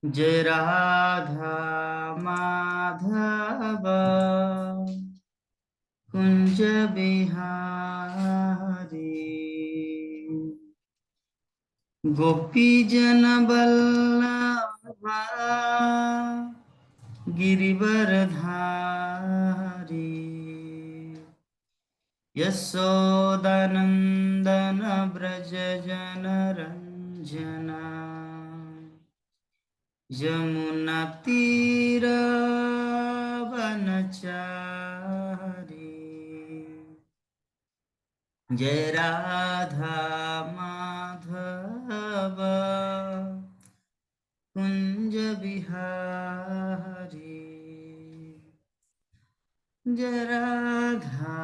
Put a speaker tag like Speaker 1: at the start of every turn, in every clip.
Speaker 1: जय राधा माधव कुंज बिहारी। गोपी जन वल्लभा गिरिवरधारी। यशोदानंदन ब्रज जन रंजना। यमुना तीर वनचारी। जय राधा माधव कुंज बिहारी। जय राधा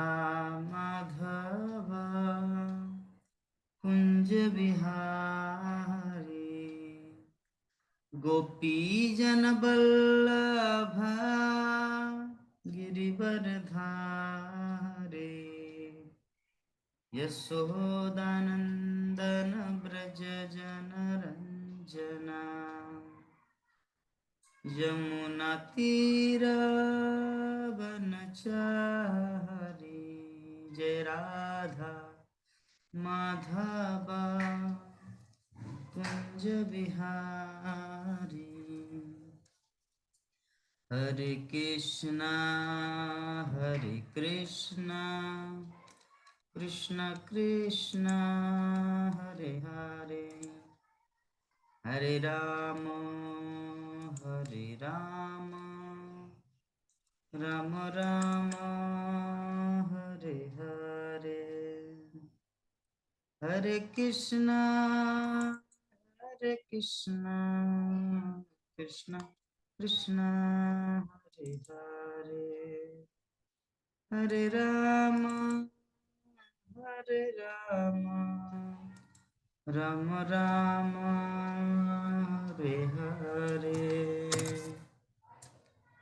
Speaker 1: माधव कुंज बिहारी। गोपी जन वल्लभ गिरिवरधारे। यशोदानंदन ब्रज जन रंजना। यमुना तीर वनचारी। जय राधा माधव कुंज बिहारी। हरे कृष्णा कृष्ण कृष्ण हरे हरे। हरे राम राम राम हरे हरे। हरे कृष्णा कृष्ण कृष्ण हरे हरे। हरे राम राम राम हरे हरे।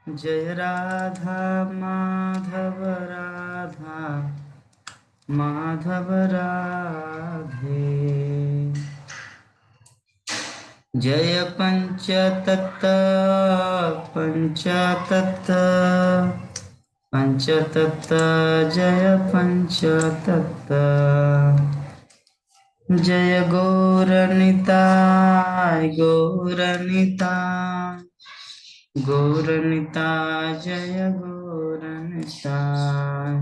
Speaker 1: जय राधा माधव राधे। जय पंचतत्व जय पंचतत्व। जय गौरनिताय जय गौरनिताय।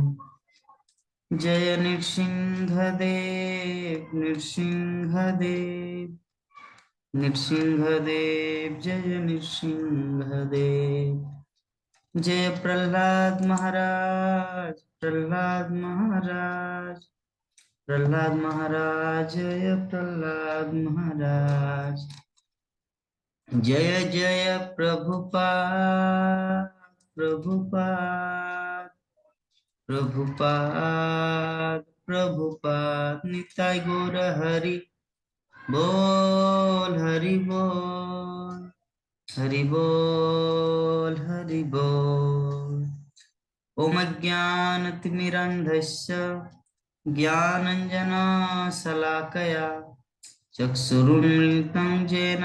Speaker 1: जय नृसिंहदेव जय नृसिंहदेव। जय प्रहलाद महाराज जय प्रहलाद महाराज। जय जय प्रभुपाद निताय गौर हरि बोल। हरि बोल। ओम ज्ञानतिमिरन्धस्य ज्ञानञ्जनशलाकया चक्षुरुन्मिलितं येन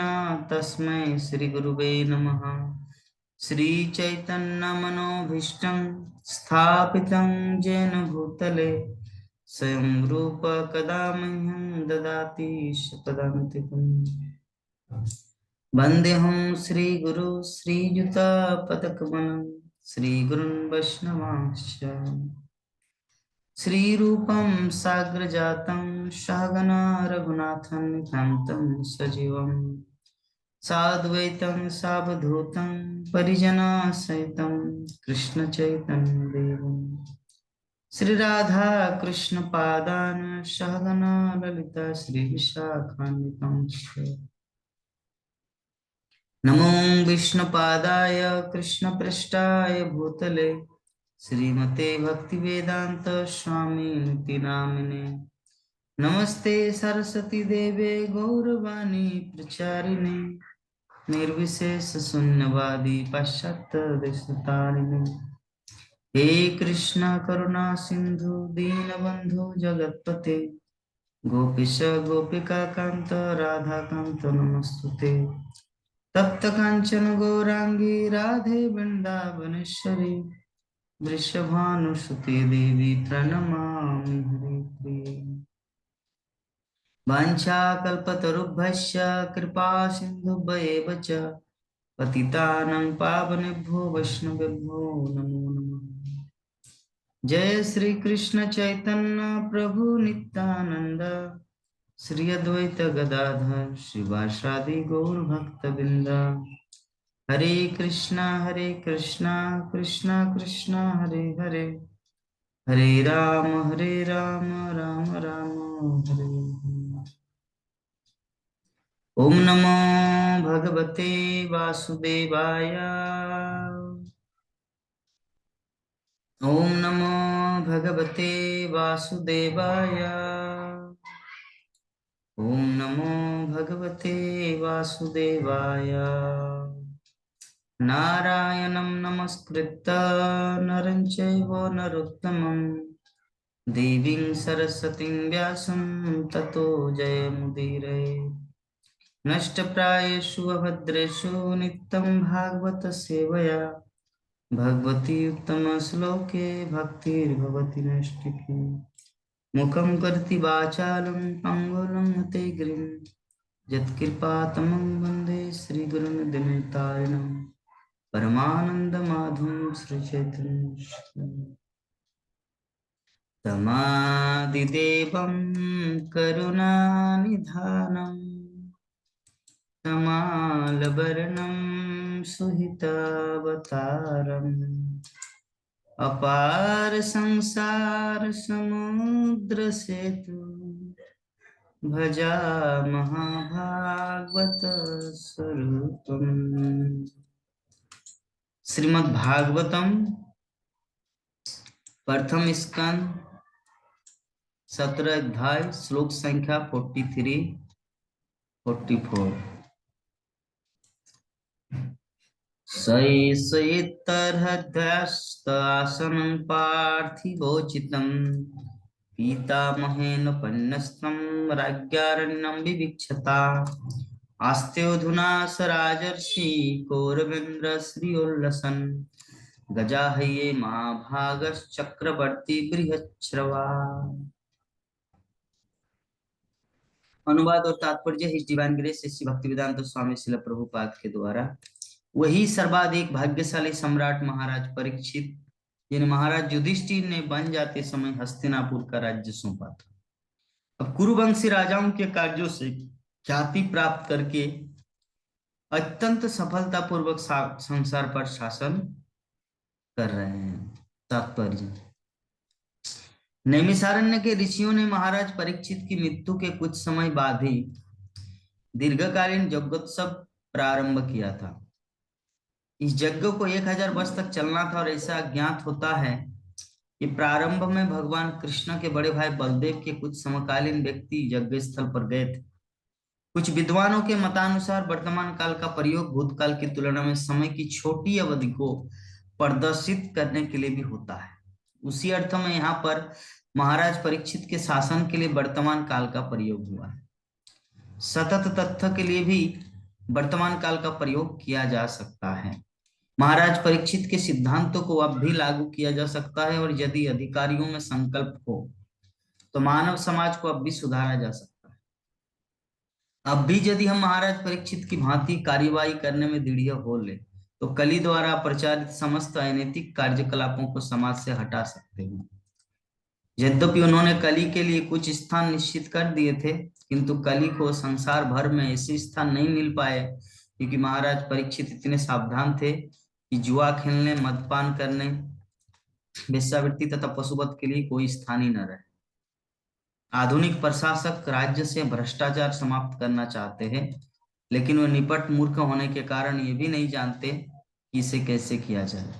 Speaker 1: तस्मै श्रीगुरुवे नमः। श्रीचैतन्यमनोभीष्टं स्थापितं येन भूतले स्वयं रूप कदा मह्यं ददाति स्वपदान्तिकम्। वन्देऽहं श्रीगुरु श्रीयुतपदकमलं श्रीगुरुन् वैष्णवांश्च। श्रीरूपं साग्रजातं सहगना रघुनाथान्वितं सजीवं साद्वैतं सावधूतं परिजनसहितं कृष्णचैतन्यदेवं श्री राधा कृष्ण पादान सहगना ललिता श्री विशाखान्वितं। नमो विष्णुपादाय कृष्णपृष्ठाय भूतले श्रीमते भक्तिवेदांत स्वामी नामिने। नमस्ते सरस्वती देवे गौरवाणी प्रचारिणे निर्विशेष शून्यवादी पाश्चात्य देशतारिणे। हे कृष्ण करुणा सिंधु दीनबंधु जगतपते गोपीश गोपिका कांत राधा कांत नमस्तुते। तप्त कांचन गौरांगी राधे वृंदावनेश्वरी वृषभानुसुते देवी प्रणमामि हरिप्रिये। वाञ्छाकल्पतरुभ्यश्च कृपा सिन्धुभ्येव च पतितानां पावनेभ्यो वैष्णवेभ्यो नमो नमः। जय श्री कृष्ण चैतन्य प्रभु नित्यानंद श्री अद्वैत गदाधर श्रीवासादि गौर भक्तबिंद। हरे कृष्णा कृष्णा कृष्णा हरे हरे, हरे राम राम राम हरे हरे। ओम नमो भगवते वासुदेवाय। ओम नमो भगवते वासुदेवाय। ओम नमो भगवते वासुदेवाय। नारायणं नमस्कृत्य नरं चैव नरोत्तमं देवीं सरस्वतीं व्यासं ततो जयमुदीरये। नष्टप्रायेषु अभद्रेषु नित्यं भागवत सेवया भगवती उत्तमश्लोके भक्तिर्भवति नैष्टिकी। मुखं करोति वाचालं पङ्गुलं ते गिरिं यत्कृपातमं वन्दे श्रीगुरुं दिनतारिणं परमानन्दमाधवं श्रीचैतन्यं तमादिदेवं करुणानिधानं तमालवर्णं सुहितावतारम् अपार संसार समुद्र सेतु भजा महाभागवत स्वरूपम। श्रीमद् भागवतम प्रथम स्कंद 17 अध्याय श्लोक संख्या 43-44। सैषयितर्हृदयस्तासनं पार्थिवोचितं पीतामहेन पन्नस्तं राज्ञारण्यं विविक्षता आस्त्योऽधुना स राजर्षि कौरवेन्द्र श्रियोल्लसन् गजाहये महाभागश्चक्रवर्ती बृहच्छ्रवा। अनुवाद और तात्पर्य His Divine Grace Shri Bhaktivedanta Swami Srila Prabhupada के द्वारा। वही सर्वाधिक भाग्यशाली सम्राट महाराज परीक्षित, जिन्हें महाराज युधिष्ठिर ने बन जाते समय हस्तिनापुर का राज्य सौंपा था, अब कुरुवंशी राजाओं के कार्यों से ख्याति प्राप्त करके अत्यंत सफलतापूर्वक संसार पर शासन कर रहे हैं। तात्पर्य, नैमिषारण्य के ऋषियों ने महाराज परीक्षित की मृत्यु के कुछ समय बाद ही दीर्घकालीन यज्ञोत्सव प्रारंभ किया था। इस यज्ञ को 1000 वर्ष तक चलना था और ऐसा ज्ञात होता है कि प्रारंभ में भगवान कृष्ण के बड़े भाई बलदेव के कुछ समकालीन व्यक्ति यज्ञ स्थल पर गए थे। कुछ विद्वानों के मतानुसार वर्तमान काल का प्रयोग भूतकाल की तुलना में समय की छोटी अवधि को प्रदर्शित करने के लिए भी होता है। उसी अर्थ में यहाँ पर महाराज परीक्षित के शासन के लिए वर्तमान काल का प्रयोग हुआ है। सतत तथ्य के लिए भी वर्तमान काल का प्रयोग किया जा सकता है। महाराज परीक्षित के सिद्धांतों को अब भी लागू किया जा सकता है और यदि अधिकारियों में संकल्प हो तो मानव समाज को अब भी सुधारा जा सकता है। अब भी यदि हम महाराज परीक्षित की भांति कार्यवाही करने में दृढ़ हो ले तो कली द्वारा प्रचारित समस्त अनैतिक कार्यकलापों को समाज से हटा सकते हैं। यद्यपि उन्होंने कली के लिए कुछ स्थान निश्चित कर दिए थे, किंतु कली को संसार भर में ऐसे स्थान नहीं मिल पाए क्योंकि महाराज परीक्षित इतने सावधान थे कि जुआ खेलने, मदपान करने, वेश्यावृत्ति तथा पशुवध के लिए कोई स्थान ही न रहे। आधुनिक प्रशासक राज्य से भ्रष्टाचार समाप्त करना चाहते हैं, लेकिन वे निपट मूर्ख होने के कारण ये भी नहीं जानते कि इसे कैसे किया जाए।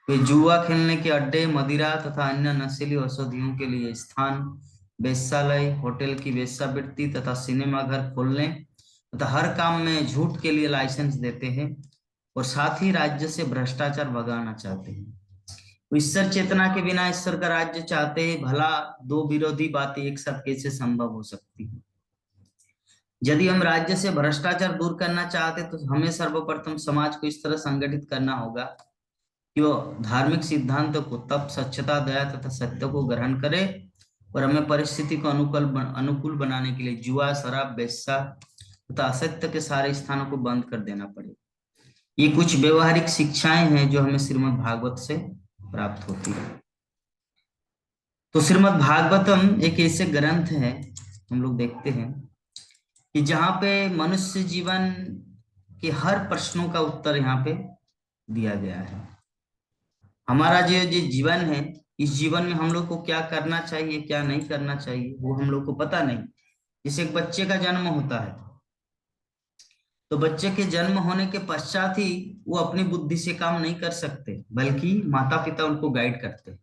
Speaker 1: वे जुआ खेलने के अड्डे, मदिरा तथा अन्य नशीली औषधियों के लिए स्थान, वेश्यालय, होटल की वेश्यावृत्ति तथा सिनेमा घर खोलने तथा हर काम में झूठ के लिए लाइसेंस देते हैं और साथ ही राज्य से भ्रष्टाचार भगाना चाहते हैं। ईश्वर चेतना के बिना ईश्वर का राज्य चाहते हैं। भला दो विरोधी बातें एक साथ कैसे संभव हो सकती है? यदि हम राज्य से भ्रष्टाचार दूर करना चाहते तो हमें सर्वप्रथम समाज को इस तरह संगठित करना होगा कि वो धार्मिक सिद्धांतों को, तप, स्वच्छता, दया तथा सत्य को ग्रहण करे, और हमें परिस्थिति को अनुकूल बनाने के लिए जुआ, शराब, वेश्या तथा असत्य के सारे स्थानों को बंद कर देना पड़े। ये कुछ व्यवहारिक शिक्षाएं हैं जो हमें श्रीमद् भागवत से प्राप्त होती है। तो श्रीमद् भागवतम एक ऐसे ग्रंथ है, हम लोग देखते हैं कि जहाँ पे मनुष्य जीवन के हर प्रश्नों का उत्तर यहाँ पे दिया गया है। हमारा जो जीवन है, इस जीवन में हम लोग को क्या करना चाहिए, क्या नहीं करना चाहिए, वो हम लोग को पता नहीं। जैसे एक बच्चे का जन्म होता है, तो बच्चे के जन्म होने के पश्चात ही वो अपनी बुद्धि से काम नहीं कर सकते, बल्कि माता पिता उनको गाइड करते हैं।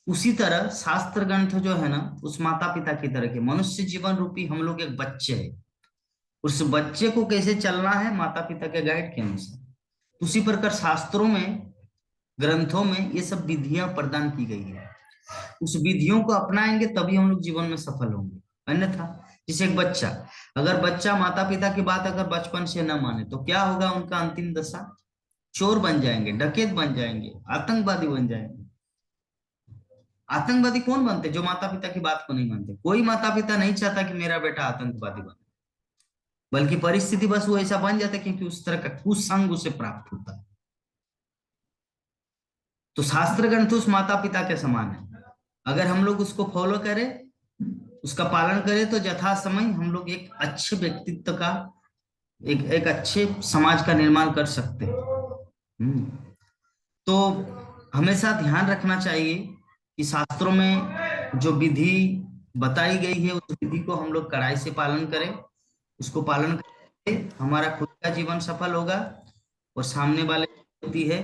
Speaker 1: उसी तरह शास्त्र ग्रंथ जो है ना, उस माता पिता की तरह के, मनुष्य जीवन रूपी हम लोग एक बच्चे हैं। उस बच्चे को कैसे चलना है, माता पिता के गाइड के अनुसार। उसी प्रकार शास्त्रों में, ग्रंथों में ये सब विधियां प्रदान की गई है। उस विधियों को अपनाएंगे तभी हम लोग जीवन में सफल होंगे। अन्यथा, जैसे एक बच्चा, अगर बच्चा माता पिता की बात अगर बचपन से न माने तो क्या होगा, उनका अंतिम दशा चोर बन जाएंगे, डकैत बन जाएंगे, आतंकवादी बन जाएंगे। आतंकवादी कौन बनते? जो माता पिता की बात को नहीं मानते। कोई माता पिता नहीं चाहता कि मेरा बेटा आतंकवादी बने, बल्कि परिस्थिति बस वो ऐसा बन जाता है क्योंकि उस तरह का कुसंग उसे प्राप्त होता है। तो शास्त्र ग्रंथ उस माता पिता के समान है। अगर हम लोग उसको फॉलो करें, उसका पालन करें, तो यथा समय हम लोग एक अच्छे व्यक्तित्व का, एक अच्छे समाज का निर्माण कर सकते हैं। तो हमेशा ध्यान रखना चाहिए कि शास्त्रों में जो विधि बताई गई है, उस विधि को हम लोग कड़ाई से पालन करें। उसको पालन करके हमारा खुद का जीवन सफल होगा, और सामने वाले व्यक्ति है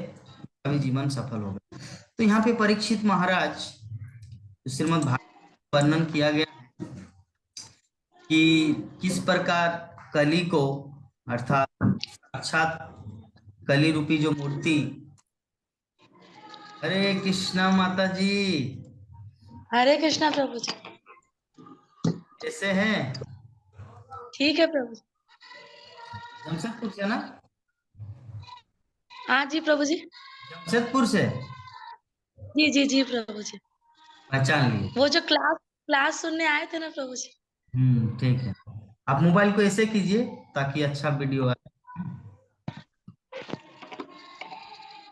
Speaker 1: का भी जीवन सफल होगा। तो यहाँ पे परीक्षित महाराज, श्रीमद् भागवत वर्णन किया गया कि किस प्रकार कली को, अर्थात साक्षात कली रूपी जो मूर्ति, हरे कृष्णा माता जी,
Speaker 2: हरे कृष्णा प्रभु जी।
Speaker 1: कैसे हैं?
Speaker 2: ठीक है प्रभु जी।
Speaker 1: जमशेदपुर से ना?
Speaker 2: हाँ जी प्रभु जी।
Speaker 1: जमशेदपुर से
Speaker 2: जी जी जी प्रभु जी।
Speaker 1: पहचान लिए।
Speaker 2: वो जो क्लास क्लास सुनने आए थे ना प्रभु जी।
Speaker 1: ठीक है। आप मोबाइल को ऐसे कीजिए ताकि अच्छा वीडियो आए।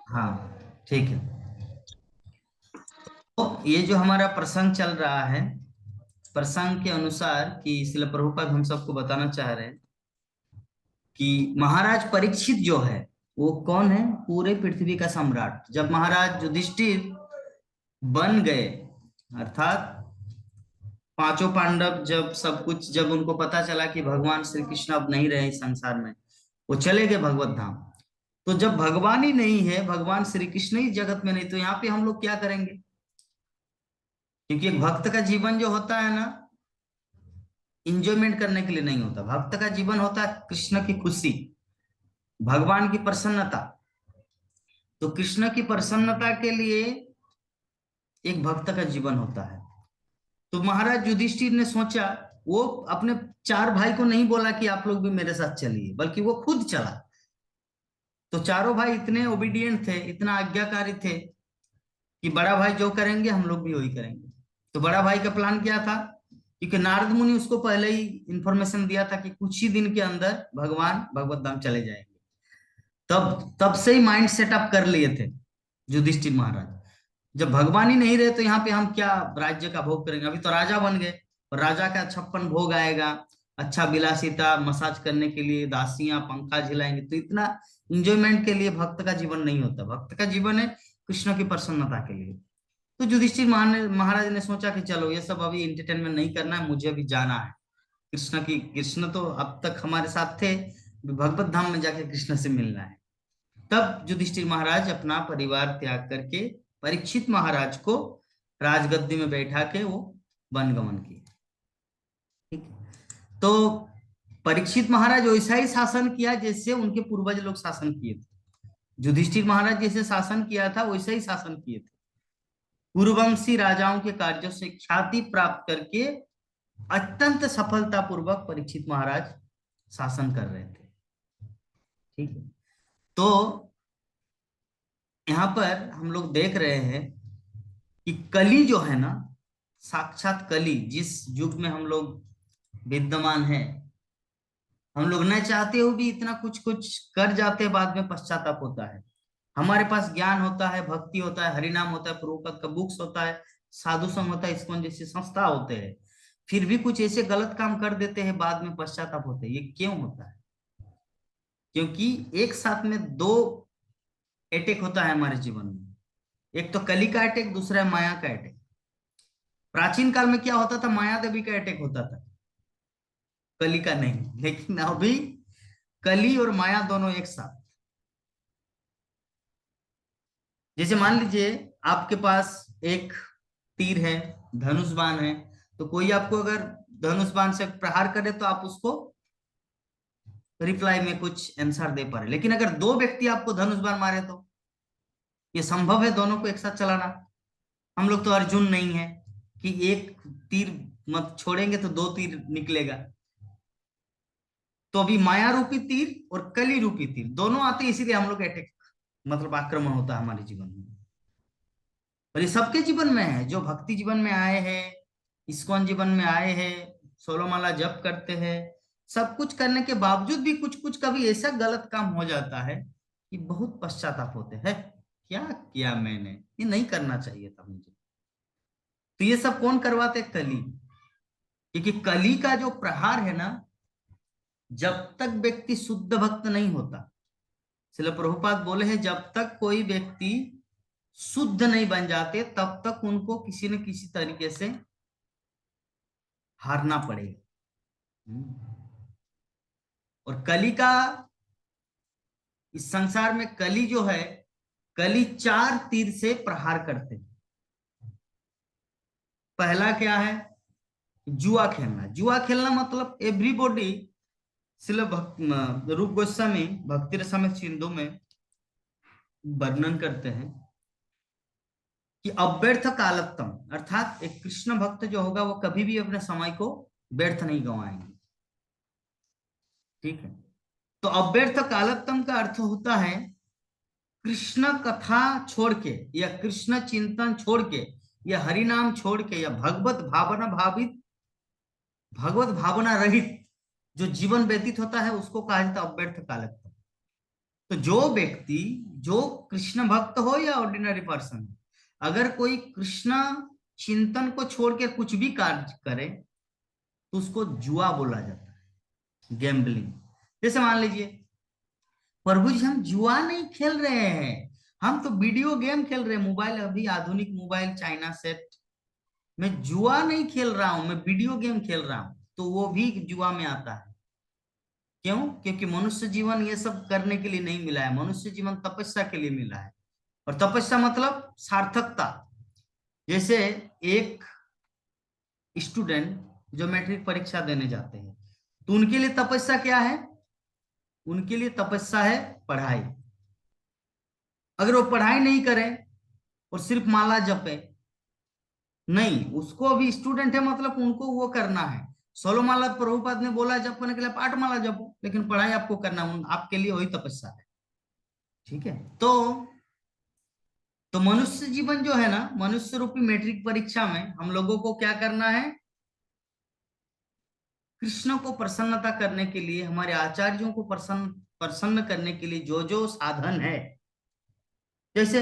Speaker 1: हाँ, ठीक है। तो ये जो हमारा प्रसंग चल रहा है, प्रसंग के अनुसार कि श्रील प्रभुपाद हम सबको बताना चाह रहे हैं कि महाराज परीक्षित जो है वो कौन है? पूरे पृथ्वी का सम्राट। जब महाराज युधिष्ठिर बन गए, अर्थात पांचों पांडव जब सब कुछ, जब उनको पता चला कि भगवान श्री कृष्ण अब नहीं रहे इस संसार में, वो चले गए भगवत धाम। तो जब भगवान ही नहीं है, भगवान श्री कृष्ण ही जगत में नहीं, तो यहाँ पे हम लोग क्या करेंगे? क्योंकि एक भक्त का जीवन जो होता है ना, इंजॉयमेंट करने के लिए नहीं होता। भक्त का जीवन होता है कृष्ण की खुशी, भगवान की प्रसन्नता। तो कृष्ण की प्रसन्नता के लिए एक भक्त का जीवन होता है। तो महाराज युधिष्ठिर ने सोचा, वो अपने चार भाई को नहीं बोला कि आप लोग भी मेरे साथ चलिए, बल्कि वो खुद चला। तो चारों भाई इतने ओबीडिएंट थे, इतना आज्ञाकारी थे कि बड़ा भाई जो करेंगे हम लोग भी वही करेंगे। तो बड़ा भाई का प्लान क्या था? क्योंकि नारद मुनि उसको पहले ही इंफॉर्मेशन दिया था कि कुछ ही दिन के अंदर भगवान भगवत धाम चले जाएंगे। तब तब से ही माइंड सेटअप कर लिए थे युधिष्ठिर महाराज। जब भगवान ही नहीं रहे तो यहाँ पे हम क्या राज्य का भोग करेंगे? अभी तो राजा बन गए, और राजा का 56 भोग आएगा, अच्छा विलासिता, मसाज करने के लिए दासियां पंखा झिलाएंगे। तो इतना इंजॉयमेंट के लिए भक्त का जीवन नहीं होता। भक्त का जीवन है कृष्ण की प्रसन्नता के लिए। तो युधिष्ठिर महाराज ने सोचा कि चलो ये सब अभी एंटरटेनमेंट नहीं करना है, मुझे अभी जाना है। कृष्ण तो अब तक हमारे साथ थे, भगवत धाम में जाके कृष्ण से मिलना है। तब युधिष्ठिर महाराज अपना परिवार त्याग करके परीक्षित महाराज को राजगद्दी में बैठा के वो वनगमन किए। ठीक है। तो परीक्षित महाराज वैसा ही शासन किया जैसे उनके पूर्वज लोग शासन किए थे। युधिष्ठिर महाराज जैसे शासन किया था वैसे ही शासन किए थे। पूर्ववंशी राजाओं के कार्यों से ख्याति प्राप्त करके अत्यंत सफलतापूर्वक परीक्षित महाराज शासन कर रहे थे। ठीक है, तो यहाँ पर हम लोग देख रहे हैं कि कली जो है ना, साक्षात कली जिस युग में हम लोग विद्यमान है, हम लोग न चाहते हुए भी इतना कुछ कुछ कर जाते हैं, बाद में पश्चाताप होता है। हमारे पास ज्ञान होता है, भक्ति होता है, हरिनाम होता है, प्रभुपाद का बुक्स होता है, साधु संघ होता है, इस्कॉन जैसी संस्था होते हैं, फिर भी कुछ ऐसे गलत काम कर देते हैं, बाद में पश्चाताप होते हैं। ये क्यों होता है? क्योंकि एक साथ में दो अटैक होता है हमारे जीवन में। एक तो कली का अटैक, दूसरा है माया का अटैक। प्राचीन काल में क्या होता था? माया देवी का अटैक होता था, कली का नहीं। लेकिन अभी कली और माया दोनों एक साथ। जैसे मान लीजिए आपके पास एक तीर है, धनुष बाण है, तो कोई आपको अगर धनुष बाण से प्रहार करे तो आप उसको रिप्लाई में कुछ आंसर दे पा रहे। लेकिन अगर दो व्यक्ति आपको धनुष बाण मारे तो ये संभव है दोनों को एक साथ चलाना? हम लोग तो अर्जुन नहीं है कि एक तीर मत छोड़ेंगे तो दो तीर निकलेगा। तो अभी माया रूपी तीर और कली रूपी तीर दोनों आते हैं, इसीलिए हम लोग अटैक मतलब आक्रमण होता है हमारे जीवन में। और ये सबके जीवन में है, जो भक्ति जीवन में आए हैं, इस्कॉन जीवन में आए हैं, 16 माला जप करते हैं, सब कुछ करने के बावजूद भी कुछ कुछ कभी ऐसा गलत काम हो जाता है कि बहुत पश्चाताप होते हैं। क्या किया मैंने, ये नहीं करना चाहिए था मुझे। तो ये सब कौन करवाते? कली। क्योंकि कली का जो प्रहार है ना, जब तक व्यक्ति शुद्ध भक्त नहीं होता, श्रील प्रभुपाद बोले हैं, जब तक कोई व्यक्ति शुद्ध नहीं बन जाते तब तक उनको किसी न किसी तरीके से हारना पड़ेगा। और कली का, इस संसार में कली जो है, कली 4 तीर से प्रहार करते हैं। पहला क्या है? जुआ खेलना। जुआ खेलना मतलब एवरीबॉडी, श्रील रूप गोस्वामी भक्ति रसामृत सिंधु में वर्णन करते हैं कि अव्यर्थ कालत्तम, अर्थात एक कृष्ण भक्त जो होगा वो कभी भी अपने समय को व्यर्थ नहीं गंवाएंगे। ठीक है, तो अव्यर्थ कालत्तम का अर्थ होता है कृष्ण कथा छोड़ के, या कृष्ण चिंतन छोड़ के, या हरि नाम छोड़ के, या भगवत भावना भावित, भगवत भावना रहित जो जीवन व्यतीत होता है उसको कहा जाता है अव्यर्थ कालत्तम। तो जो व्यक्ति, जो कृष्ण भक्त हो या ऑर्डिनरी पर्सन, अगर कोई कृष्ण चिंतन को छोड़ के कुछ भी कार्य करे तो उसको जुआ बोला जाता है, गैम्बलिंग। जैसे मान लीजिए, प्रभु जी हम जुआ नहीं खेल रहे हैं, हम तो वीडियो गेम खेल रहे हैं। मोबाइल, अभी आधुनिक मोबाइल, चाइना सेट, मैं जुआ नहीं खेल रहा हूं, मैं वीडियो गेम खेल रहा हूं। तो वो भी जुआ में आता है। क्यों? क्योंकि मनुष्य जीवन ये सब करने के लिए नहीं मिला है, मनुष्य जीवन तपस्या के लिए मिला है। और तपस्या मतलब सार्थकता। जैसे एक स्टूडेंट जो मैट्रिक परीक्षा देने जाते हैं, तो उनके लिए तपस्या क्या है? उनके लिए तपस्या है पढ़ाई। अगर वो पढ़ाई नहीं करें और सिर्फ माला जपे, नहीं, उसको अभी स्टूडेंट है मतलब उनको वो करना है। 16 माला प्रभुपाद ने बोला जप करने के लिए, 8 माला जपो, लेकिन पढ़ाई आपको करना, आपके लिए वही तपस्या है। ठीक है, तो मनुष्य जीवन जो है ना, मनुष्य रूपी मैट्रिक परीक्षा में हम लोगों को क्या करना है? कृष्ण को प्रसन्नता करने के लिए, हमारे आचार्यों को प्रसन्न प्रसन्न करने के लिए जो जो साधन है, जैसे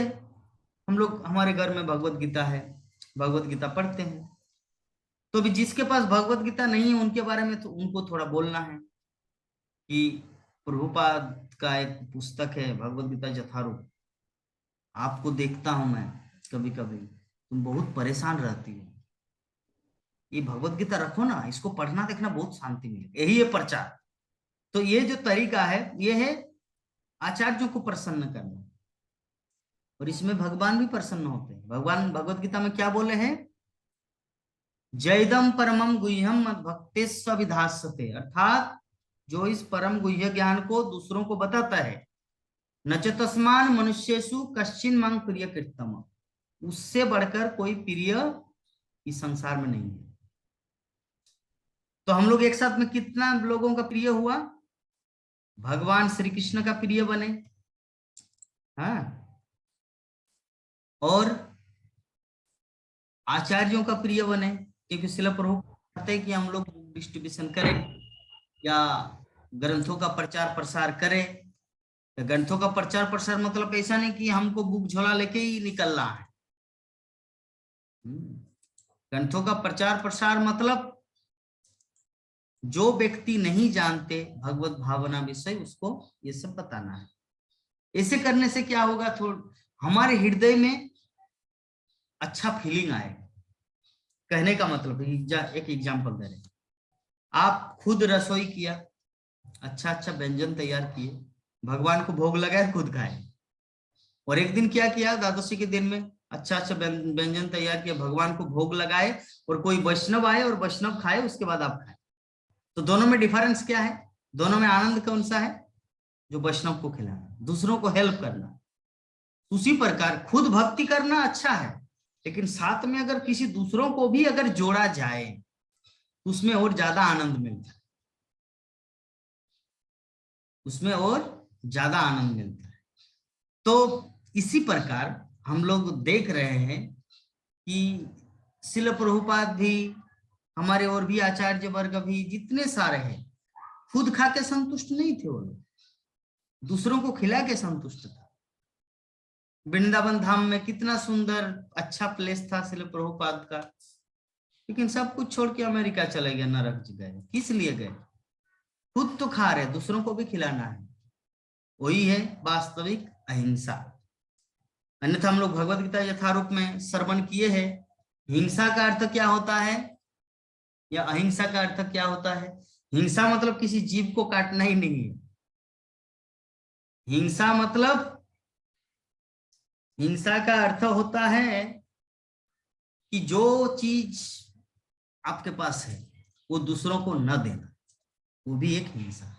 Speaker 1: हम लोग, हमारे घर में भगवत गीता है, भगवत गीता पढ़ते हैं। तो भी जिसके पास भगवत गीता नहीं है उनके बारे में तो उनको थोड़ा बोलना है कि प्रभुपाद का एक पुस्तक है भगवत गीता यथारूप, आपको देखता हूं मैं कभी कभी, तुम बहुत परेशान रहती हो, ये भगवत गीता रखो ना, इसको पढ़ना देखना, बहुत शांति मिलेगी। यही है प्रचार। तो ये जो तरीका है, ये है आचार्यों को प्रसन्न करना। और इसमें भगवान भी प्रसन्न होते हैं। भगवान भगवत गीता में क्या बोले हैं? जैदम परमम गुह्यम मद भक्ते विधास्यते, अर्थात जो इस परम गुह्य ज्ञान को दूसरों को बताता है, न च तस्मान मनुष्येषु कश्चिन मांग प्रिय कृतम, उससे बढ़कर कोई प्रिय इस संसार में नहीं है। तो हम लोग एक साथ में कितना लोगों का प्रिय हुआ? भगवान श्री कृष्ण का प्रिय बने। हाँ, और आचार्यों का प्रिय बने, क्योंकि शिला प्रभु कहते हैं कि हम लोग डिस्ट्रीब्यूशन करें या ग्रंथों का प्रचार प्रसार करें। ग्रंथों का प्रचार प्रसार मतलब ऐसा नहीं कि हमको बुक झोला लेके ही निकलना है। ग्रंथों का प्रचार प्रसार मतलब जो व्यक्ति नहीं जानते भगवत भावना विषय, उसको ये सब बताना है। ऐसे करने से क्या होगा, थोड़ा हमारे हृदय में अच्छा फीलिंग आए। कहने का मतलब एक एग्जांपल दे रहे, आप खुद रसोई किया, अच्छा अच्छा व्यंजन तैयार किए, भगवान को भोग लगाए, खुद खाए। और एक दिन क्या किया, द्वादशी के दिन में अच्छा अच्छा व्यंजन तैयार किया, भगवान को भोग लगाए, और कोई वैष्णव आए और वैष्णव खाए, उसके बाद आप खाए। तो दोनों में डिफरेंस क्या है? दोनों में आनंद कौन सा है? जो वैष्णव को खिलाना, दूसरों को हेल्प करना। उसी प्रकार खुद भक्ति करना अच्छा है, लेकिन साथ में अगर किसी दूसरों को भी अगर जोड़ा जाए तो उसमें और ज्यादा आनंद मिलता है, उसमें और ज्यादा आनंद मिलता है। तो इसी प्रकार हम लोग देख रहे हैं कि शिल प्रभुपाद भी, हमारे और भी आचार्य वर्ग भी जितने सारे हैं, खुद खा के संतुष्ट नहीं थे वो लोग, दूसरों को खिला के संतुष्ट था। वृंदावन धाम में कितना सुंदर अच्छा प्लेस था शिल प्रभुपाद का, लेकिन सब कुछ छोड़ के अमेरिका चले गए, नरक गए। किस लिए गए? खुद तो खा रहे, दूसरों को भी खिलाना है। वही है वास्तविक अहिंसा। अन्यथा हम लोग भगवत गीता यथारूप में श्रवण किए हैं। हिंसा का अर्थ क्या होता है, या अहिंसा का अर्थ क्या होता है? हिंसा मतलब किसी जीव को काटना ही नहीं है। हिंसा मतलब, हिंसा का अर्थ होता है कि जो चीज आपके पास है वो दूसरों को न देना, वो भी एक हिंसा है।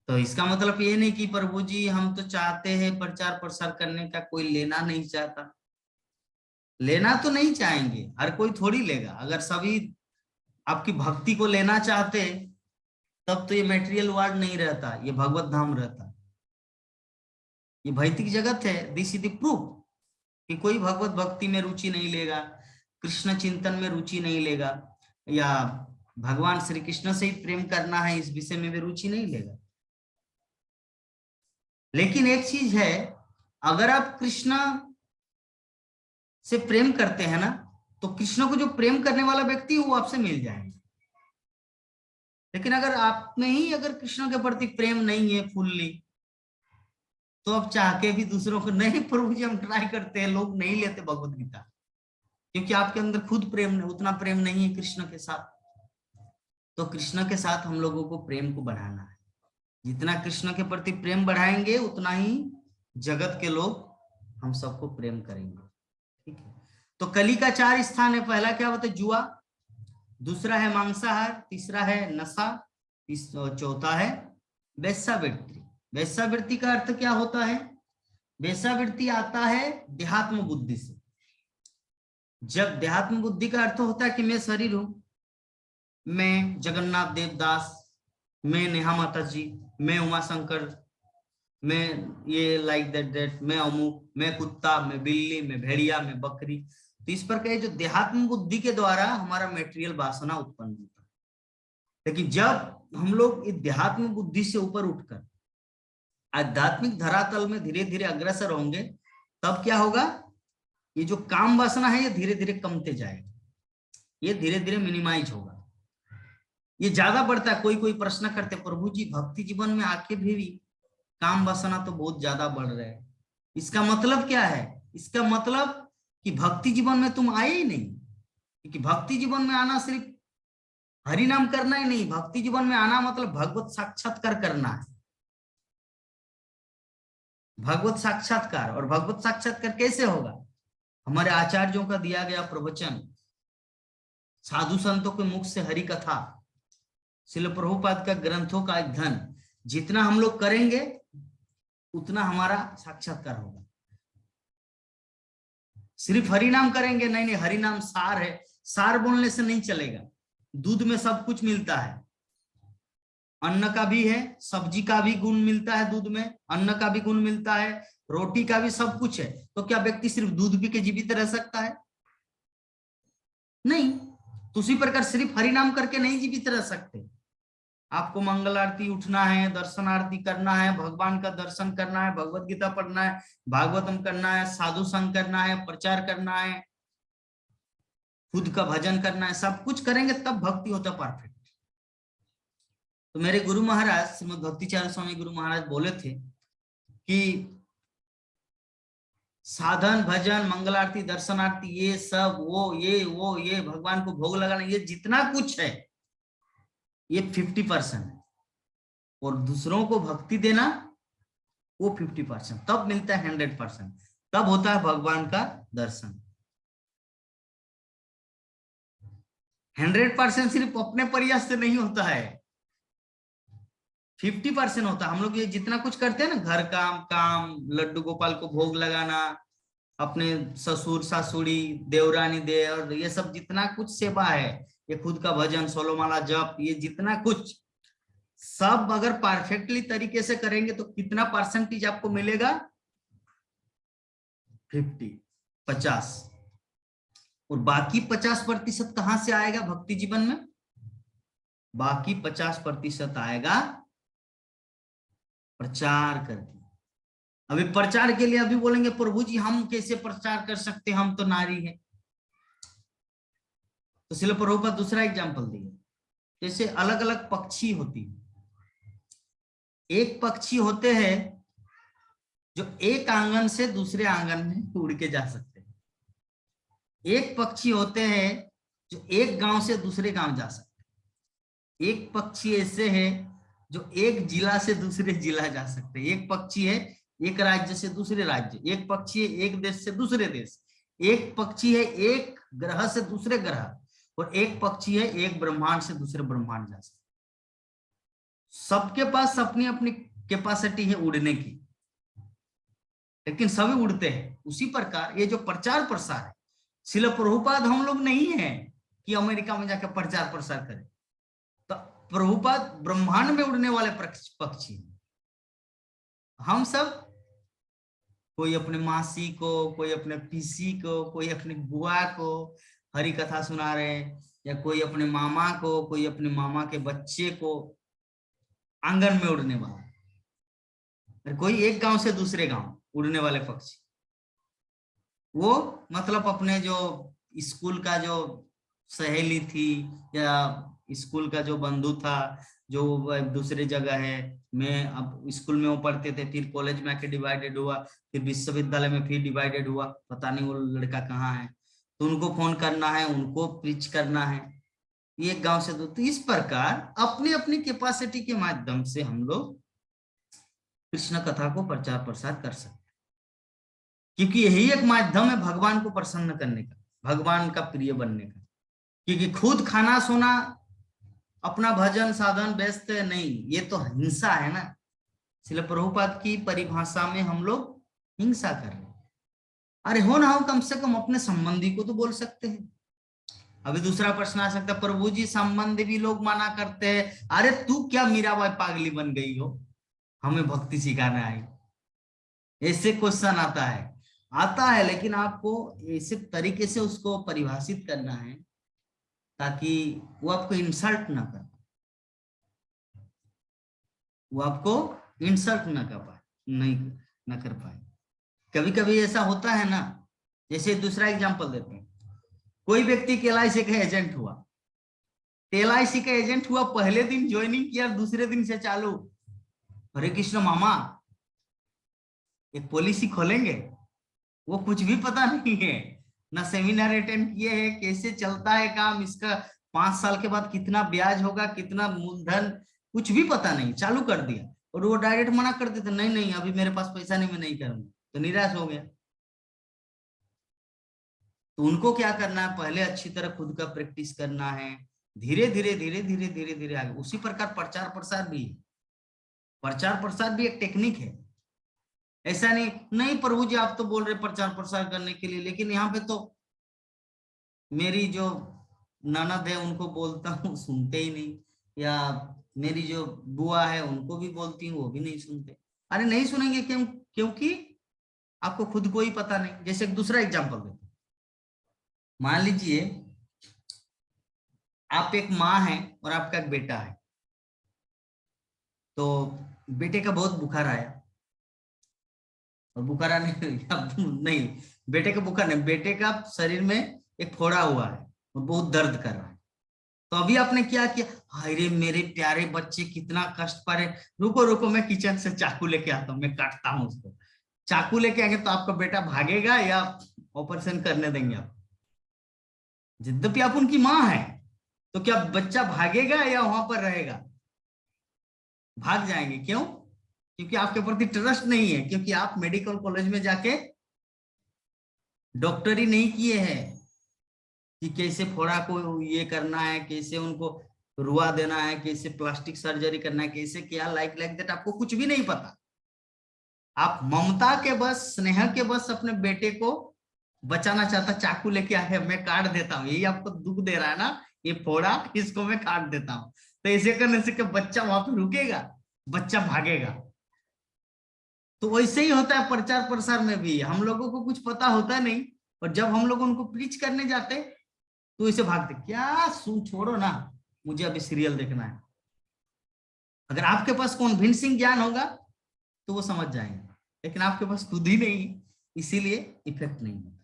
Speaker 1: तो इसका मतलब ये नहीं कि प्रभु जी हम तो चाहते हैं प्रचार प्रसार करने का, कोई लेना नहीं चाहता। लेना तो नहीं चाहेंगे, हर कोई थोड़ी लेगा। अगर सभी आपकी भक्ति को लेना चाहते तब तो ये मेटेरियल वर्ल्ड नहीं रहता, ये भगवत धाम रहता। ये भौतिक जगत है। दिस इज द प्रूफ कि कोई भगवत भक्ति में रुचि नहीं लेगा, कृष्ण चिंतन में रुचि नहीं लेगा, या भगवान श्री कृष्ण से ही प्रेम करना है इस विषय में भी रुचि नहीं लेगा। लेकिन एक चीज है, अगर आप कृष्ण से प्रेम करते हैं ना, तो कृष्ण को जो प्रेम करने वाला व्यक्ति है वो आपसे मिल जाएगा। लेकिन अगर आप में ही अगर कृष्ण के प्रति प्रेम नहीं है फुल्ली, तो आप चाह के भी दूसरों को नहीं, प्रभु जी हम ट्राई करते हैं, लोग नहीं लेते भगवत गीता, क्योंकि आपके अंदर खुद प्रेम, उतना प्रेम नहीं है कृष्ण के साथ। तो कृष्ण के साथ हम लोगों को प्रेम को बढ़ाना है। जितना कृष्ण के प्रति प्रेम बढ़ाएंगे उतना ही जगत के लोग हम सबको प्रेम करेंगे। ठीक है। तो कली का 4 स्थान है। पहला क्या होता है? जुआ, दूसरा है मांसाहार, तीसरा है नशा, चौथा है वेश्यावृत्ति। वेश्यावृत्ति का अर्थ क्या होता है? वेश्यावृत्ति आता है देहात्म बुद्धि से। जब देहात्म बुद्धि का अर्थ होता है कि मैं शरीर हूं, मैं जगन्नाथ देवदास, मैं नेहा माता जी, मैं उमा शंकर, मैं ये लाइक दैट, मैं अमुक, मैं कुत्ता, मैं बिल्ली, मैं भेड़िया, मैं बकरी। तो इस पर जो देहात्म बुद्धि के द्वारा हमारा मेटेरियल वासना उत्पन्न होता है। लेकिन जब हम लोग इस देहात्म बुद्धि से ऊपर उठकर आध्यात्मिक धरातल में धीरे धीरे अग्रसर होंगे, तब क्या होगा? ये जो काम वासना है ये धीरे धीरे कमते जाएगा, ये धीरे धीरे मिनिमाइज होगा। ये ज्यादा बढ़ता है। कोई कोई प्रश्न करते, प्रभु जी भक्ति जीवन में आके भी काम वासना तो बहुत ज्यादा बढ़ रहे हैं, इसका मतलब क्या है? इसका मतलब कि भक्ति जीवन में तुम आए ही नहीं। क्योंकि भक्ति जीवन में आना सिर्फ हरि नाम करना ही नहीं, भक्ति जीवन में आना मतलब भगवत साक्षात्कार करना है। भगवत साक्षात्कार, और भगवत साक्षात्कार कैसे होगा? हमारे आचार्यों का दिया गया प्रवचन, साधु संतों के मुख से हरि कथा, श्रील प्रभुपाद का ग्रंथों का अध्ययन जितना हम लोग करेंगे उतना हमारा साक्षात्कार होगा। सिर्फ हरि नाम करेंगे नहीं, नहीं, हरि नाम सार है, सार बोलने से नहीं चलेगा। दूध में सब कुछ मिलता है, अन्न का भी है, सब्जी का भी गुण मिलता है दूध में, अन्न का भी गुण मिलता है, रोटी का भी सब कुछ है। तो क्या व्यक्ति सिर्फ दूध पी के जीवित रह सकता है? नहीं। तो उसी प्रकार सिर्फ हरि नाम करके नहीं जीवित रह सकते। आपको मंगल आरती उठना है, दर्शन आरती करना है, भगवान का दर्शन करना है, भगवत गीता पढ़ना है, भागवतम करना है, साधु संग करना है, प्रचार करना है, खुद का भजन करना है, सब कुछ करेंगे तब भक्ति होता परफेक्ट। तो मेरे गुरु महाराज श्रीमद भक्तिचार्य स्वामी गुरु महाराज बोले थे कि साधन भजन मंगल आरती दर्शन आरती ये सब ये भगवान को भोग लगाना, ये जितना कुछ है ये 50% है, और दूसरों को भक्ति देना वो 50%, तब मिलता है 100%, तब होता है भगवान का दर्शन। 100% सिर्फ अपने प्रयास से नहीं होता है, 50% होता है। हम लोग ये जितना कुछ करते हैं ना, घर काम लड्डू गोपाल को भोग लगाना, अपने ससुर सासुड़ी देवरानी देवर, ये सब जितना कुछ सेवा है, ये खुद का भजन सोलोमाला जप, ये जितना कुछ सब अगर परफेक्टली तरीके से करेंगे तो कितना परसेंटेज आपको मिलेगा? 50। और बाकी 50% कहां से आएगा भक्ति जीवन में? बाकी 50% आएगा प्रचार करके। अभी प्रचार के लिए अभी बोलेंगे प्रभु जी हम कैसे प्रचार कर सकते, हम तो नारी हैं। तो श्रील प्रभुपाद दूसरा एग्जांपल दिए, जैसे अलग अलग पक्षी होती है। एक पक्षी होते हैं जो एक आंगन से दूसरे आंगन में उड़ के जा सकते हैं, एक पक्षी होते हैं जो एक गांव से दूसरे गांव जा सकते हैं, एक पक्षी ऐसे है जो एक जिला से दूसरे जिला जा सकते हैं, एक पक्षी है एक राज्य से दूसरे राज्य, एक पक्षी है एक देश से दूसरे देश, एक पक्षी है एक ग्रह से दूसरे ग्रह, और एक पक्षी है एक ब्रह्मांड से दूसरे ब्रह्मांड जा सकते। सबके पास अपनी अपनी कैपेसिटी है उड़ने की, लेकिन सभी उड़ते हैं। उसी प्रकार ये जो प्रचार प्रसार है, श्रील प्रभुपाद हम लोग नहीं है कि अमेरिका में जाकर प्रचार प्रसार करें। तो प्रभुपाद ब्रह्मांड में उड़ने वाले पक्षी हैं। हम सब कोई अपने मासी को, कोई अपने पीसी को, कोई अपनी बुआ को हरि कथा सुना रहे हैं, या कोई अपने मामा को, कोई अपने मामा के बच्चे को, आंगन में उड़ने वाला, कोई एक गांव से दूसरे गांव उड़ने वाले पक्षी। वो मतलब अपने जो स्कूल का जो सहेली थी या स्कूल का जो बंधु था जो दूसरे जगह है, मैं अब स्कूल में वो पढ़ते थे, फिर कॉलेज में आके डिवाइडेड हुआ, फिर विश्वविद्यालय में फिर डिवाइडेड हुआ, पता नहीं वो लड़का कहाँ है, तो उनको फोन करना है, उनको प्रीच करना है, एक गांव से दो। तो इस प्रकार अपनी अपनी कैपेसिटी के माध्यम से हम लोग कृष्ण कथा को प्रचार प्रसार कर सकते हैं, क्योंकि यही एक माध्यम है भगवान को प्रसन्न करने का, भगवान का प्रिय बनने का। क्योंकि खुद खाना सोना अपना भजन साधन व्यस्त नहीं, ये तो हिंसा है ना। श्रील प्रभुपाद की परिभाषा में हम लोग हिंसा कर रहे हैं। अरे हो ना हो, कम से कम अपने संबंधी को तो बोल सकते हैं। अभी दूसरा प्रश्न आ सकता है, प्रभु जी संबंधी भी लोग मना करते हैं, अरे तू क्या मीराबाई पागली बन गई हो, हमें भक्ति सिखाना है, ऐसे क्वेश्चन आता है। लेकिन आपको ऐसे तरीके से उसको परिभाषित करना है ताकि वो आपको इंसल्ट ना कर, वो आपको इंसल्ट ना कर पाए, नहीं ना कर पाए। कभी कभी ऐसा होता है ना, जैसे दूसरा एग्जांपल देते हैं, कोई व्यक्ति LIC का एजेंट हुआ, LIC का एजेंट हुआ, पहले दिन ज्वाइनिंग किया, दूसरे दिन से चालू, हरे कृष्ण मामा एक पॉलिसी खोलेंगे, वो कुछ भी पता नहीं है, ना सेमिनार अटेंड किए हैं, कैसे चलता है काम, इसका 5 साल के बाद कितना ब्याज होगा, कितना मूलधन, कुछ भी पता नहीं, चालू कर दिया, और वो डायरेक्ट मना कर देते, नहीं नहीं अभी मेरे पास पैसा नहीं, मैं नहीं करूंगा, तो निराश हो गया। तो उनको क्या करना है, पहले अच्छी तरह खुद का प्रैक्टिस करना है, धीरे धीरे धीरे धीरे धीरे धीरे आगे। उसी प्रकार प्रचार प्रसार भी है, प्रचार प्रसार भी एक टेक्निक है। ऐसा नहीं प्रभु जी आप तो बोल रहे प्रचार प्रसार करने के लिए, लेकिन यहाँ पे तो मेरी जो ननद है उनको बोलता हूँ, सुनते ही नहीं, या मेरी जो बुआ है उनको भी बोलती हूँ, वो भी नहीं सुनते। अरे नहीं सुनेंगे क्यों? क्योंकि आपको खुद को ही पता नहीं। जैसे एक दूसरा एग्जांपल देते हैं। मान लीजिए आप एक माँ हैं और आपका एक बेटा है। तो बेटे का बहुत बुखार आया, और बुखार आने नहीं, बेटे का बुखार नहीं, बेटे का शरीर में एक फोड़ा हुआ है और बहुत दर्द कर रहा है। तो अभी आपने क्या किया? हाय रे मेरे प्यारे बच्चे, कितना कष्ट पा रहे, रुको रुको मैं किचन से चाकू लेके आता हूँ, मैं काटता हूँ उसको। चाकू लेके आएंगे तो आपका बेटा भागेगा या ऑपरेशन करने देंगे आप? यद्यपि आप उनकी माँ है, तो क्या बच्चा भागेगा या वहां पर रहेगा? भाग जाएंगे। क्यों? क्योंकि आपके प्रति ट्रस्ट नहीं है, क्योंकि आप मेडिकल कॉलेज में जाके डॉक्टरी नहीं किए हैं कि कैसे फोड़ा को ये करना है, कैसे उनको रुआ देना है, कैसे प्लास्टिक सर्जरी करना है, कैसे क्या, लाइक लाइक दैट आपको कुछ भी नहीं पता। आप ममता के बस, स्नेह के बस अपने बेटे को बचाना चाहता, चाकू लेके आए मैं काट देता हूँ, यही आपको दुख दे रहा है ना, ये फोड़ा, इसको मैं काट देता हूँ। तो ऐसे करने से क्या बच्चा वहां पे रुकेगा? बच्चा भागेगा। तो वैसे ही होता है प्रचार प्रसार में भी, हम लोगों को कुछ पता होता नहीं, और जब हम लोग उनको प्रीच करने जाते तो इसे भागते, क्या सुन, छोड़ो ना, मुझे अभी सीरियल देखना है। अगर आपके पास कॉन्विंसिंग ज्ञान होगा तो वो समझ जाएंगे, लेकिन आपके पास खुद ही नहीं, इसीलिए इफेक्ट नहीं होता।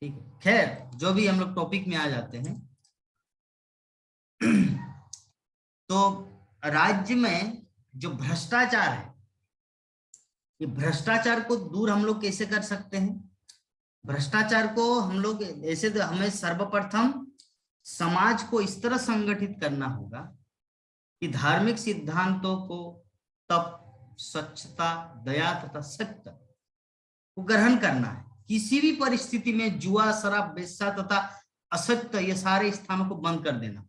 Speaker 1: ठीक है, खैर जो भी, हम लोग टॉपिक में आ जाते हैं। तो राज्य में जो भ्रष्टाचार है, ये भ्रष्टाचार को दूर हम लोग कैसे कर सकते हैं? भ्रष्टाचार को हम लोग ऐसे, हमें सर्वप्रथम समाज को इस तरह संगठित करना होगा कि धार्मिक सिद्धांतों को, तप, स्वच्छता, दया तथा सत्य को ग्रहण करना है। किसी भी परिस्थिति में जुआ, शराब, वेश्या तथा असत्य, ये सारे स्थानों को बंद कर देना।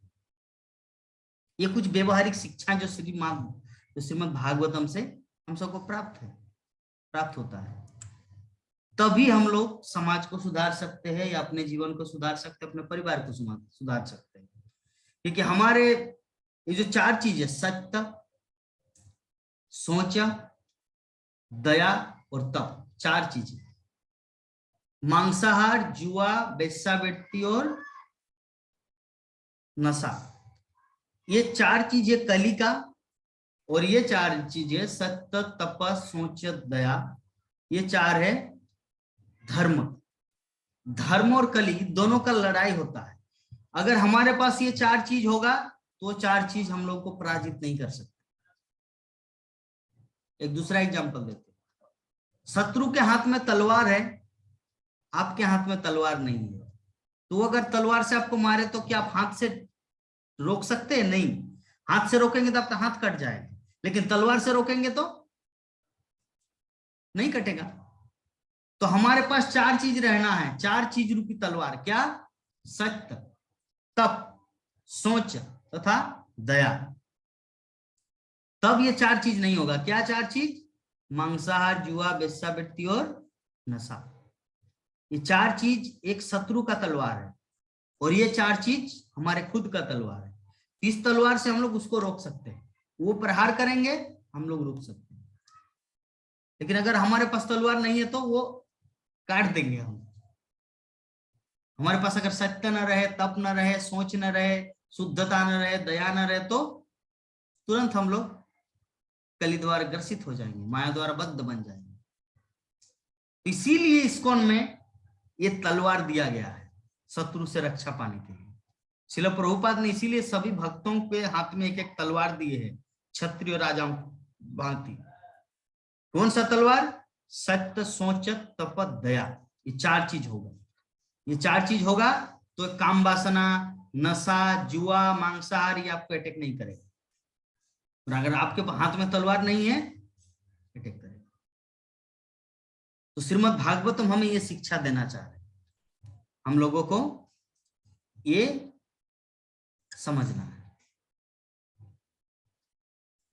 Speaker 1: ये कुछ व्यवहारिक शिक्षा जो श्रीमद् भागवतम से हम सबको प्राप्त होता है। तभी हम लोग समाज को सुधार सकते हैं, या अपने जीवन को सुधार सकते हैं, अपने परिवार को सुधार सकते हैं। क्योंकि हमारे ये जो चार चीज है, सत्य, सोच, दया और तप, चार चीजें, मांसाहार, जुआ, वेश्यावृत्ति और नशा, ये चार चीजें कली का, और ये चार चीजें सत्य, तप, सोच, दया, ये चार है धर्म। धर्म और कली दोनों का लड़ाई होता है। अगर हमारे पास ये चार चीज होगा तो चार चीज हम लोग को पराजित नहीं कर सकते। एक दूसरा एग्जांपल देते हैं। शत्रु के हाथ में तलवार है, आपके हाथ में तलवार नहीं है, तो वो अगर तलवार से आपको मारे तो क्या आप हाथ से रोक सकते हैं? नहीं। हाथ से रोकेंगे तो आपका हाथ कट जाएगा, लेकिन तलवार से रोकेंगे तो नहीं कटेगा। तो हमारे पास चार चीज रहना है, चार चीज रूपी तलवार, क्या? सत्य, तप, सोच तथा दया। तब ये चार चीज नहीं होगा। क्या चार चीज? मांसाहार, जुआ, वेश्यावृत्ति और नशा। ये चार चीज एक शत्रु का तलवार है, और ये चार चीज हमारे खुद का तलवार है। इस तलवार से हम लोग उसको रोक सकते हैं, वो प्रहार करेंगे, हम लोग रोक सकते हैं। लेकिन अगर हमारे पास तलवार नहीं है तो वो काट देंगे हम। हमारे पास अगर सत्य न रहे, तप न रहे, सोच न रहे, शुद्धता न रहे, दया न रहे, तो तुरंत हम लोग कली द्वारा ग्रसित हो जाएंगे, माया द्वारा बद्ध बन जाएंगे। इसीलिए इस्कॉन में ये तलवार दिया गया है, शत्रु से रक्षा पाने के लिए। श्रील प्रभुपाद ने इसीलिए सभी भक्तों के हाथ में एक एक तलवार दिए है, क्षत्रिय राजाओं भांति। कौन सा तलवार? सत्य, सोच, तप, दया, ये चार चीज होगा। ये चार चीज होगा तो काम वासना, नशा, जुआ, मांसाहार ये आपको अटैक नहीं करेगा। और अगर आपके हाथ में तलवार नहीं है, अटैक करेगा। तो श्रीमद् भागवतम हमें ये शिक्षा देना चाह रहे हैं, हम लोगों को ये समझना है।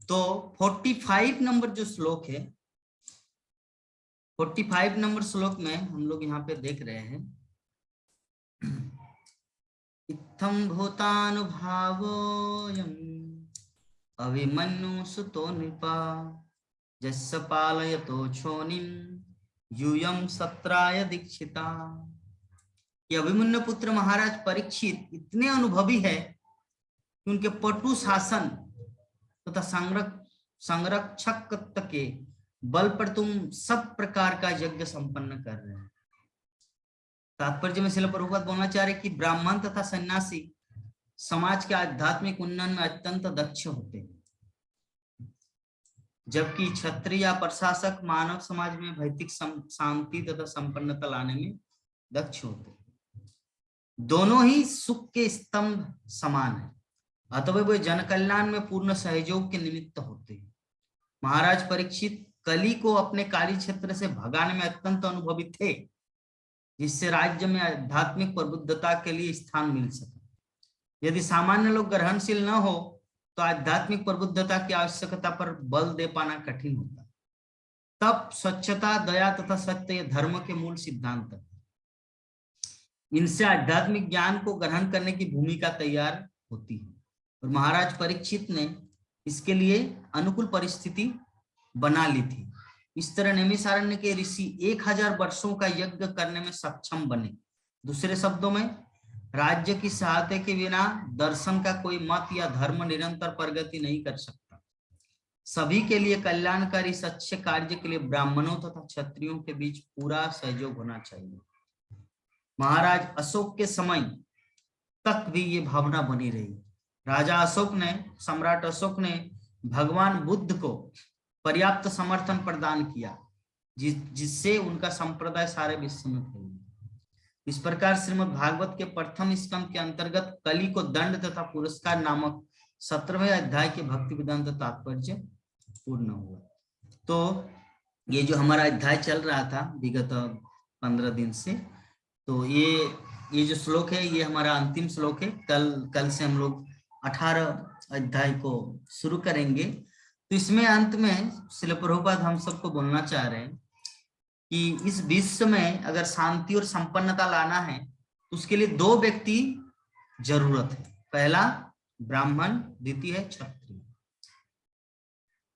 Speaker 1: तो 45 नंबर जो श्लोक है, 45 नंबर श्लोक में हम लोग यहाँ पे देख रहे हैं इत्थं भूतानुभावोऽयम् अभिमन्यु सुतो नृपा यस्य पालयतो छोनिं यूयं सत्राय दीक्षिता। ये अभिमन्यु पुत्र महाराज परीक्षित इतने अनुभवी है कि उनके पटु शासन तथा संरक्षक के बल पर तुम सब प्रकार का यज्ञ संपन्न कर रहे हैं। तात्पर्य में श्रील प्रभुपाद बोलना चाह रहे कि ब्राह्मण तथा सन्यासी समाज के आध्यात्मिक उन्नयन में अत्यंत दक्ष होते हैं, जबकि क्षत्रिय या प्रशासक मानव समाज में भौतिक शांति तथा संपन्नता लाने में दक्ष होते हैं। दोनों ही सुख के स्तंभ समान है, अतः वे जन कल्याण में पूर्ण सहयोग के निमित्त होते हैं। महाराज परीक्षित कली को अपने कार्य क्षेत्र से भगाने में अत्यंत अनुभवी थे, जिससे राज्य में आध्यात्मिक प्रबुद्धता के लिए स्थान मिल सके। यदि सामान्य लोग ग्रहणशील न हो तो आध्यात्मिक प्रबुद्धता की आवश्यकता पर बल दे पाना कठिन होता। तब स्वच्छता, दया तथा सत्य धर्म के मूल सिद्धांत है। इनसे आध्यात्मिक ज्ञान को ग्रहण करने की भूमिका तैयार होती है, और महाराज परीक्षित ने इसके लिए अनुकूल परिस्थिति बना ली थी। इस तरह नैमिषारण्य के ऋषि 1000 वर्षों का यज्ञ करने में सक्षम बने। दूसरे शब्दों में, राज्य की सहायता के बिना दर्शन का कोई मत या धर्म निरंतर प्रगति नहीं कर सकता। सभी के लिए कल्याणकारी इस अच्छे कार्य के लिए ब्राह्मणों तथा क्षत्रियों के बीच पूरा सहयोग होना चाहिए। महाराज अशोक के समय तक भी ये भावना बनी रही। राजा अशोक ने, सम्राट अशोक ने भगवान बुद्ध को पर्याप्त समर्थन प्रदान किया, जिससे उनका संप्रदाय सारे विश्व में फैल गया। इस प्रकार श्रीमद् भागवत के प्रथम स्कंद के अंतर्गत कली को दंड तथा पुरस्कार नामक 17वें अध्याय के भक्ति वेदांत तात्पर्य पूर्ण हुआ। तो ये जो हमारा अध्याय चल रहा था विगत 15 दिन से, तो ये जो श्लोक है ये हमारा अंतिम श्लोक है। कल से हम लोग 18 अध्याय को शुरू करेंगे। तो इसमें अंत में श्रील प्रभुपाद हम सबको बोलना चाह रहे हैं कि इस विश्व में अगर शांति और संपन्नता लाना है तो उसके लिए 2 व्यक्ति जरूरत है। पहला ब्राह्मण, द्वितीय है क्षत्रिय।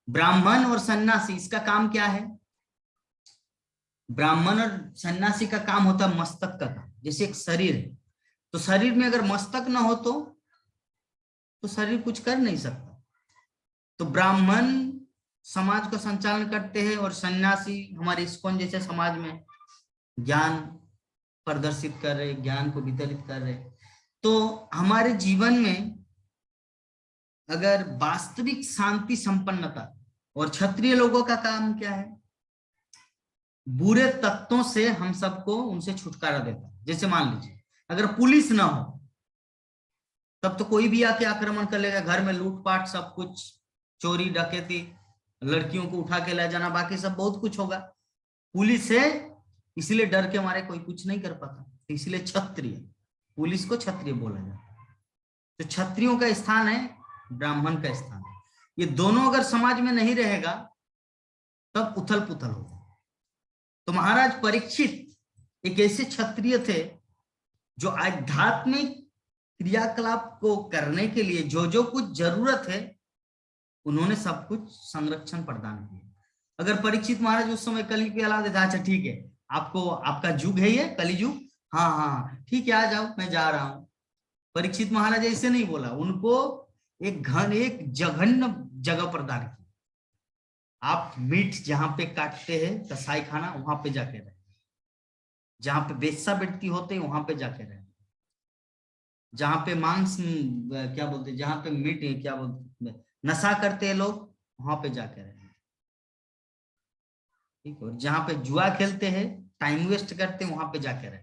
Speaker 1: ब्राह्मण और सन्यासी, इसका काम क्या है? ब्राह्मण और सन्यासी का काम होता है मस्तक का काम। जैसे एक शरीर है, तो शरीर में अगर मस्तक ना हो तो शरीर कुछ कर नहीं सकता। तो ब्राह्मण समाज को संचालन करते हैं और सन्यासी हमारे इस्कॉन जैसे समाज में ज्ञान प्रदर्शित कर रहे, ज्ञान को वितरित कर रहे। तो हमारे जीवन में अगर वास्तविक शांति संपन्नता, और क्षत्रिय लोगों का काम क्या है? बुरे तत्वों से हम सबको उनसे छुटकारा देता। जैसे मान लीजिए अगर पुलिस ना हो तब तो कोई भी आके आक्रमण कर लेगा, घर में लूटपाट, सब कुछ, चोरी डकैती, लड़कियों को उठा के ले जाना, बाकी सब बहुत कुछ होगा। पुलिस है इसलिए डर के मारे कोई कुछ नहीं कर पाता, इसलिए क्षत्रिय, पुलिस को क्षत्रिय बोला जाता है। तो क्षत्रियों का स्थान है, ब्राह्मण का स्थान है। ये दोनों अगर समाज में नहीं रहेगा तब उथल पुथल होगा। तो महाराज परीक्षित एक ऐसे क्षत्रिय थे जो आध्यात्मिक क्रियाकलाप को करने के लिए जो जो कुछ जरूरत है उन्होंने सब कुछ संरक्षण प्रदान किया। अगर परीक्षित महाराज उस समय कली के अलावा देता, अच्छा ठीक है, आपको आपका युग है ये कली युग, हाँ हाँ ठीक है, आ जाओ, मैं जा रहा हूं। परीक्षित महाराज ऐसे नहीं बोला, उनको एक जघन्य जगह प्रदान की। आप मीट जहां पे काटते हैं कसाई खाना, वहां पे जाके रहे, जहां पे वेश्या व्यक्ति होते हैं वहां पे जाके रहे, जहां पे मांस क्या बोलते, जहां पे मीट क्या बोलते नशा करते हैं लोग, वहां पे जाके रहे, ठीक। और जहां पे जुआ खेलते हैं, टाइम वेस्ट करते हैं, वहां पे जाके रहे।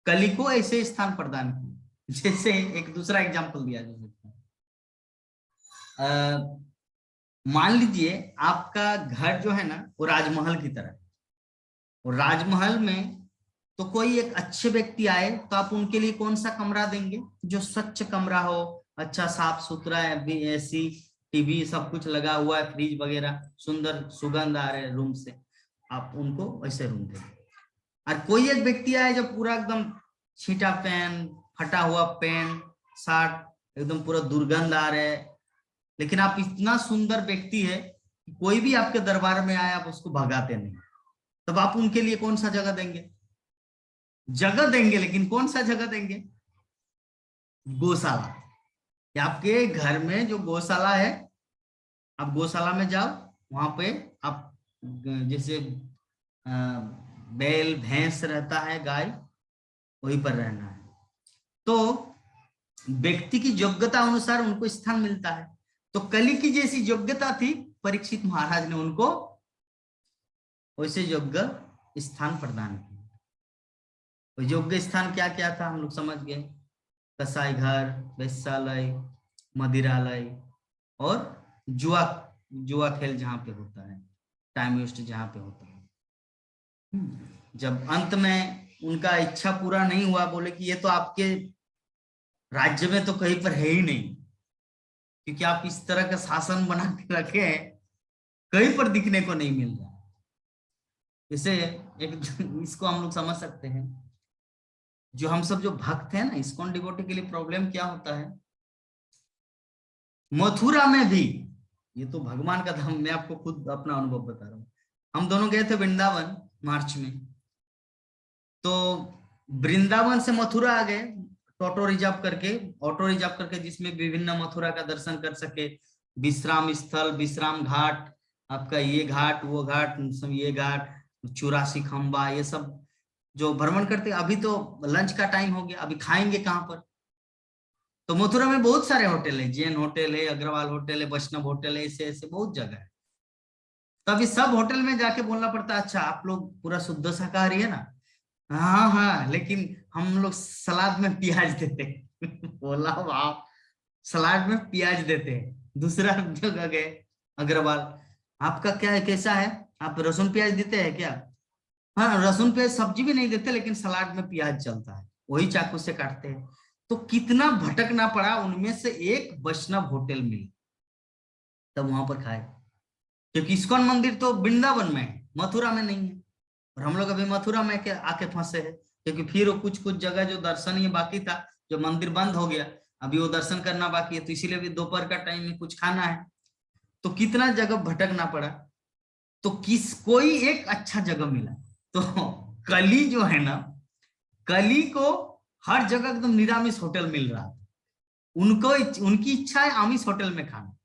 Speaker 1: कली को ऐसे स्थान प्रदान किया। जैसे एक दूसरा एग्जांपल दिया जा सकता है, मान लीजिए आपका घर जो है ना वो राजमहल की तरह, और राजमहल में तो कोई एक अच्छे व्यक्ति आए तो आप उनके लिए कौन सा कमरा देंगे? जो स्वच्छ कमरा हो, अच्छा साफ सुथरा है, एसी टीवी सब कुछ लगा हुआ है, फ्रिज वगैरह, सुंदर सुगंध आ रहे रूम से, आप उनको वैसे रूम देंगे। और कोई एक व्यक्ति आए जो पूरा एकदम छींटा पैन फटा हुआ पैंट शर्ट एकदम पूरा दुर्गंध आ रहा है, लेकिन आप इतना सुंदर व्यक्ति है कि कोई भी आपके दरबार में आए आप उसको भगाते नहीं, तब आप उनके लिए कौन सा जगह देंगे? जगह देंगे, लेकिन कौन सा जगह देंगे? गौशाला। आपके घर में जो गौशाला है, आप गौशाला में जाओ, वहां पे आप जैसे बैल भैंस रहता है, गाय, वहीं पर रहना है। तो व्यक्ति की योग्यता अनुसार उनको स्थान मिलता है। तो कली की जैसी योग्यता थी, परीक्षित महाराज ने उनको वैसे योग्य स्थान प्रदान किया। योग्य स्थान क्या क्या था हम लोग समझ गए, कसाई घर, वैश्यालय, मदिरालय और जुआ जुआ खेल जहां पे होता है, टाइम वेस्ट जहां पे होता है। जब अंत में उनका इच्छा पूरा नहीं हुआ, बोले कि ये तो आपके राज्य में तो कहीं पर है ही नहीं, क्योंकि आप इस तरह का शासन बना के रखे हैं, कहीं पर दिखने को नहीं मिल रहा। इसे एक इसको हम लोग समझ सकते हैं, जो हम सब जो भक्त हैं ना, इस्कॉन डिवोटी के लिए प्रॉब्लम क्या होता है, मथुरा में भी, ये तो भगवान का धाम, मैं आपको खुद अपना अनुभव बता रहा हूँ। हम दोनों गए थे वृंदावन मार्च में, तो वृंदावन से मथुरा आ गए ऑटो रिजर्व करके, जिसमें विभिन्न मथुरा का दर्शन कर सके, विश्राम स्थल, विश्राम घाट, आपका ये घाट, वो घाट, सब ये घाट, 84 खंबा, ये सब जो भ्रमण करते। अभी तो लंच का टाइम हो गया, अभी खाएंगे कहाँ पर? तो मथुरा में बहुत सारे होटल है, जैन होटल है, अग्रवाल होटल है, वैष्णव होटल है, ऐसे ऐसे बहुत जगह है। तो अभी सब होटल में जाके बोलना पड़ता है, अच्छा आप लोग पूरा शुद्ध शाकाहारी है ना? हाँ हाँ, लेकिन हम लोग सलाद में प्याज देते हैं। बोला वाह, सलाद में प्याज देते हैं। दूसरा जगह गए अग्रवाल, आपका क्या है, कैसा है, आप लहसुन प्याज देते हैं क्या? हाँ, लहसुन प्याज सब्जी भी नहीं देते, लेकिन सलाद में प्याज चलता है, वही चाकू से काटते हैं। तो कितना भटकना पड़ा, उनमें से एक वैष्णव होटल मिली, तब वहां पर खाए, क्योंकि इस्कॉन मंदिर तो वृंदावन में है, मथुरा में नहीं है। और हम लोग अभी मथुरा में के आके फंसे हैं, क्योंकि फिर वो कुछ कुछ जगह जो दर्शनीय बाकी था, जो मंदिर बंद हो गया, अभी वो दर्शन करना बाकी है, तो इसीलिए भी दोपहर का टाइम में कुछ खाना है, तो कितना जगह भटकना पड़ा। तो कोई एक अच्छा जगह मिला। तो कली जो है ना, कली को हर जगह एकदम निरामिष होटल मिल रहा था, उनको उनकी इच्छा है आमिष होटल में खाना,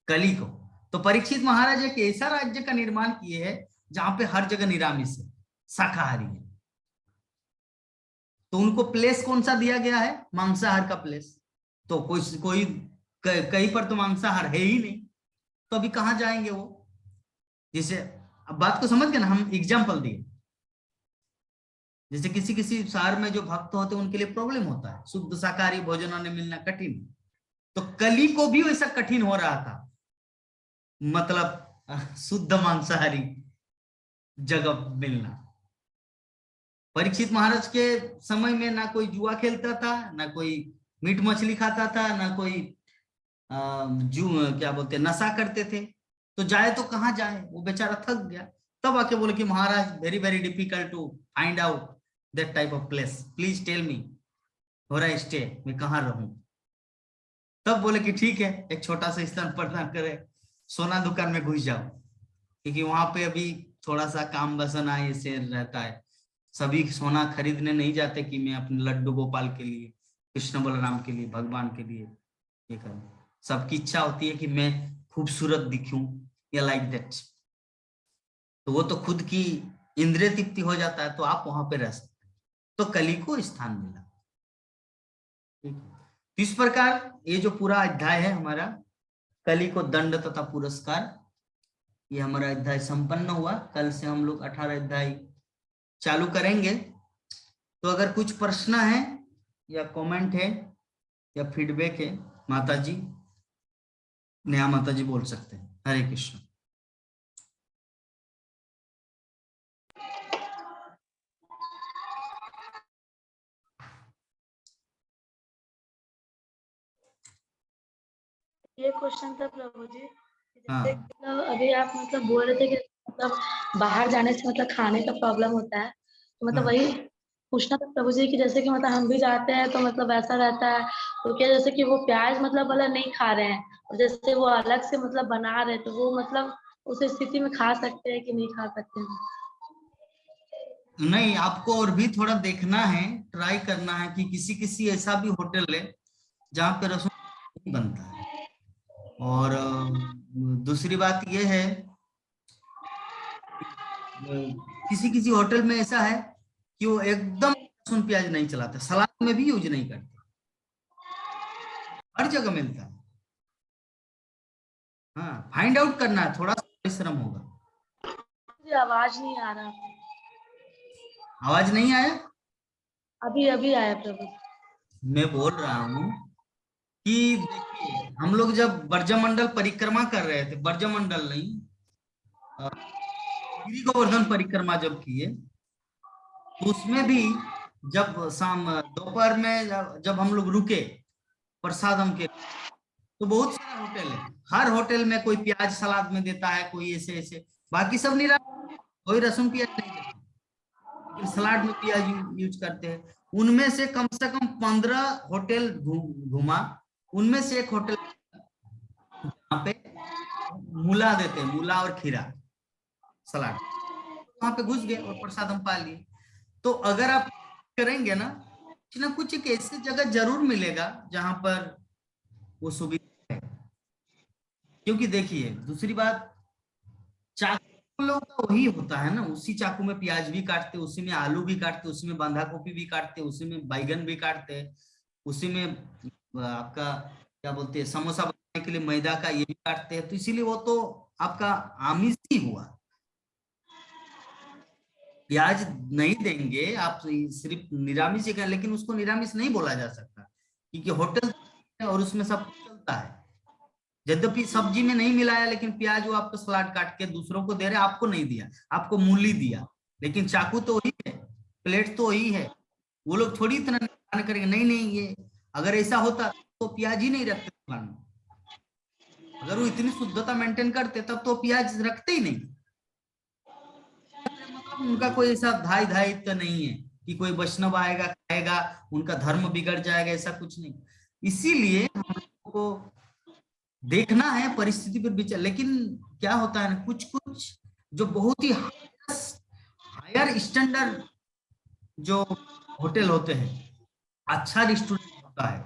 Speaker 1: कली को। तो परीक्षित महाराज एक ऐसा राज्य का निर्माण किए हैं जहां पे हर जगह निरामिष है, शाकाहारी है। तो उनको प्लेस कौन सा दिया गया है? मांसाहार का प्लेस। तो कोई कहीं पर तो मांसाहार है ही नहीं, तो अभी कहां जाएंगे वो? जैसे अब बात को समझ गए ना, हम एग्जाम्पल दिए, जैसे किसी किसी शहर में जो भक्त होते हैं उनके लिए प्रॉब्लम होता है, शुद्ध शाकाहारी भोजन उन्हें मिलना कठिन। तो कली को भी वैसा कठिन हो रहा था, मतलब शुद्ध मांसाहारी जगह मिलना। परीक्षित महाराज के समय में ना कोई जुआ खेलता था, ना कोई मीट मछली खाता था, ना कोई क्या बोलते नशा करते थे। तो जाए तो कहाँ जाए, वो बेचारा थक गया। तब आके बोले कि महाराज, very very difficult to find out that type of place, please tell me where stay, मैं कहाँ रहूं। तब बोले कि ठीक है, एक छोटा सा स्थान प्रदान करे, सोना दुकान में घुस जाओ, क्योंकि वहां पे अभी थोड़ा सा काम बसना ऐसे रहता है, सभी सोना खरीदने नहीं जाते कि मैं अपने लड्डू गोपाल के लिए, कृष्ण बलराम के लिए, भगवान के लिए ये करूं। सबकी इच्छा होती है कि मैं खूबसूरत दिखूं या लाइक दैट। तो वो तो खुद की इंद्रिय तृप्ति हो जाता है, तो आप वहां पे रह सकते हैं। तो कली को स्थान मिला। ठीक है, इस प्रकार ये जो पूरा अध्याय है हमारा, कली को दंड तथा पुरस्कार, ये हमारा अध्याय संपन्न हुआ। कल से हम लोग 18 अध्याय चालू करेंगे। तो अगर कुछ प्रश्न है या कमेंट है या फीडबैक है, माता जी, नेहा माता जी बोल सकते हैं। हरे कृष्ण।
Speaker 2: ये क्वेश्चन था प्रभु जी,
Speaker 1: हाँ
Speaker 2: जैसे मतलब अभी आप मतलब बोल रहे थे कि मतलब बाहर जाने से मतलब खाने का प्रॉब्लम होता है, तो मतलब
Speaker 1: हाँ
Speaker 2: वही पूछना था प्रभु जी कि जैसे कि मतलब हम भी जाते हैं तो मतलब ऐसा रहता है, तो क्या जैसे कि वो प्याज मतलब वाला नहीं खा रहे हैं, और जैसे वो अलग से मतलब बना रहे हैं, तो वो मतलब उस स्थिति में खा सकते हैं कि नहीं खा सकते हैं?
Speaker 1: नहीं, आपको और भी थोड़ा देखना है, ट्राई करना है कि किसी किसी ऐसा भी होटल है जहाँ पे रसोई नहीं बनता है। और दूसरी बात यह है, किसी किसी होटल में ऐसा है कि वो एकदम लहसुन प्याज नहीं चलाते, सलाद में भी यूज नहीं करते। हर जगह मिलता है। हाँ, फाइंड आउट करना है, थोड़ा सा परिश्रम होगा।
Speaker 2: मुझे आवाज नहीं आ रहा।
Speaker 1: आवाज नहीं आया?
Speaker 2: अभी अभी आया प्रभु।
Speaker 1: मैं बोल रहा हूँ कि देखिए, हम लोग जब ब्रजमंडल परिक्रमा कर रहे थे, ब्रजमंडल नहीं, अ, गिरि गोवर्धन परिक्रमा जब किए, तो उसमें भी जब शाम दोपहर में जब हम लोग रुके प्रसादम के, तो बहुत सारे होटल है। हर होटल में कोई प्याज सलाद में देता है, कोई ऐसे ऐसे, बाकी सब निरा, कोई लहसुन प्याज नहीं देता, लेकिन सलाद में प्याज यूज करते हैं। उनमें से कम 15 होटल घुमा, उनमें से एक होटल जहाँ पे मूला देते हैं, मूला और खीरा सलाद, वहां पे घुस गए और प्रसाद हम पा लिए। तो अगर आप करेंगे ना कुछ एक ऐसी जगह जरूर मिलेगा जहां पर वो सुविधा है। क्योंकि देखिए, दूसरी बात, चाकू लोग का वही होता है ना, उसी चाकू में प्याज भी काटते, उसी में आलू भी काटते, उसी में बंधा गोभी भी काटते, उसी में बैगन भी काटते, उसी में आपका क्या बोलते हैं, समोसा बनाने के लिए मैदा का ये भी काटते हैं, तो इसीलिए वो तो आपका आमिष ही हुआ। प्याज नहीं देंगे आप, सिर्फ निरामिष ही कहें, लेकिन उसको निरामिष नहीं बोला जा सकता, क्योंकि होटल है और उसमें सब कुछ चलता है। यद्यपि सब्जी में नहीं मिलाया, लेकिन प्याज वो आपको सलाद काट के दूसरों को दे रहे, आपको नहीं दिया, आपको मूली दिया, लेकिन चाकू तो वही है, प्लेट तो वही है। वो लोग थोड़ी इतना नुकसान करेंगे, नहीं नहीं, ये अगर ऐसा होता तो प्याज ही नहीं रखते दुकान में। अगर वो इतनी शुद्धता मेंटेन करते तब तो प्याज रखते ही नहीं। मतलब उनका कोई ऐसा धाई धाई तो नहीं है कि कोई वैष्णव आएगा खाएगा, उनका धर्म बिगड़ जाएगा, ऐसा कुछ नहीं। इसीलिए हम लोगों को देखना है परिस्थिति पर विचार। लेकिन क्या होता है ना, कुछ कुछ जो बहुत ही हायर स्टैंडर्ड जो होटल होते हैं, अच्छा रेस्टोरेंट होता है,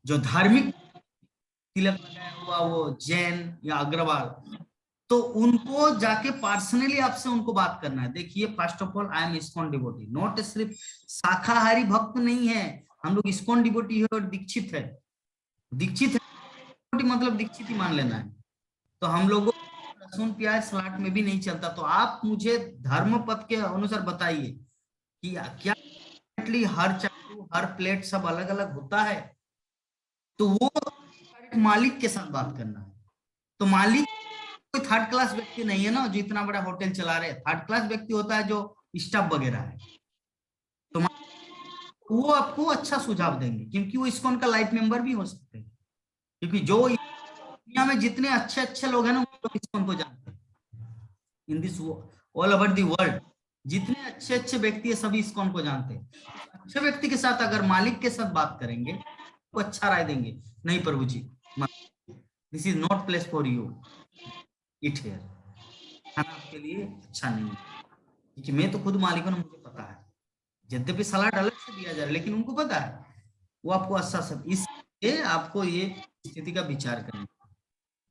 Speaker 1: जो धार्मिक तिलक लगाया हुआ, वो जैन या अग्रवाल, तो उनको जाके पर्सनली आपसे उनको बात करना है। देखिए, first of all I am ISKCON devotee, not सिर्फ शाकाहारी भक्त नहीं है, हम लोग इस्कॉन डिवोटी है और दीक्षित है। दीक्षित है मतलब दीक्षित ही मान लेना है। तो हम लोगों को लहसुन प्याज सलाद में भी नहीं चलता। तो आप मुझे धर्म पथ के अनुसार बताइए कि क्या हर चाकू हर प्लेट सब अलग अलग होता है? तो वो मालिक के साथ बात करना है। तो मालिक कोई थर्ड क्लास व्यक्ति नहीं है ना, जो इतना बड़ा होटल चला रहे। थर्ड क्लास व्यक्ति होता है जो स्टाफ वगैरह है। तो वो आपको अच्छा सुझाव देंगे, क्योंकि वो इसको उनका लाइफ मेंबर भी हो सकते हैं। क्योंकि जो दुनिया में जितने अच्छे अच्छे लोग हैं ना, वो लोग इसको उनको जानते हैं। In this all over the world जितने अच्छे अच्छे व्यक्ति है, सभी इसको उनको जानते हैं। अच्छे व्यक्ति के साथ अगर मालिक के साथ बात करेंगे तो अच्छा राय देंगे, नहीं प्रभु जी, this is not place for you, eat here, खाना आपके लिए अच्छा नहीं है। क्योंकि मैं तो खुद मालिक हूं ना, मुझे पता है। यद्यपि सलाद अलग से दिया जा रहा है, लेकिन उनको पता है वो आपको अच्छा सब, इसलिए आपको ये स्थिति का विचार करना।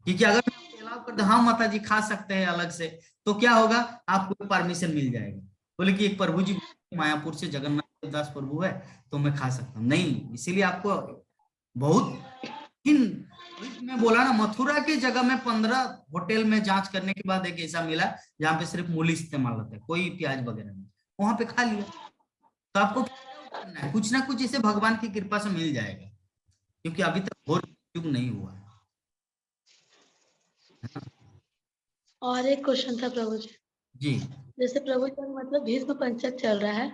Speaker 1: क्योंकि अगर अलाउ कर दे, हाँ माता जी खा सकते हैं अलग से, तो क्या होगा, आपको परमिशन मिल जाएगा। बोले कि एक प्रभु जी मायापुर से जगन्नाथ दास प्रभु है, तो मैं खा सकता हूँ, नहीं। इसीलिए आपको बहुत इन, मैं बोला ना, मथुरा की जगह में 15 होटल में जांच करने के बाद एक ऐसा मिला जहाँ पे सिर्फ मूली इस्तेमाल होता है, कोई प्याज वगैरह नहीं, वहां पे खा लिया। तो आपको करना है, कुछ ना कुछ इसे भगवान की कृपा से मिल जाएगा, क्योंकि अभी तक घोर युग नहीं हुआ है।
Speaker 2: और एक क्वेश्चन था प्रभु जी।
Speaker 1: जी।
Speaker 2: जैसे प्रभु जी मतलब भीष्म पंचक चल रहा है,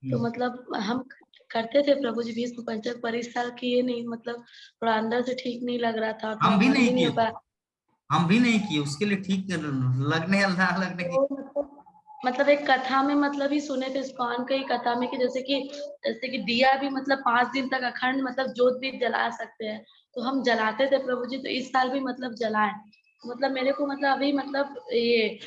Speaker 2: तो मतलब हम करते थे प्रभु जी भीष्म पंचक, पर इस साल किए नहीं, मतलब थोड़ा अंदर से ठीक नहीं लग रहा था, थोड़ा
Speaker 1: हम भी
Speaker 2: मन
Speaker 1: नहीं
Speaker 2: भी नहीं
Speaker 1: किए
Speaker 2: हो
Speaker 1: थे,
Speaker 2: पाया।
Speaker 1: हम भी नहीं किए, उसके लिए ठीक लगने, अल्लाह लगने की।
Speaker 2: तो मतलब मतलब एक कथा में मतलब ही सुने थे इस्कॉन की कथा में कि जैसे कि दिया भी मतलब 5 दिन तक अखंड मतलब जोत भी जला सकते हैं। तो हम जलाते थे प्रभु जी, तो इस साल भी मतलब जलाएँ। मतलब मेरे को मतलब अभी मतलब ये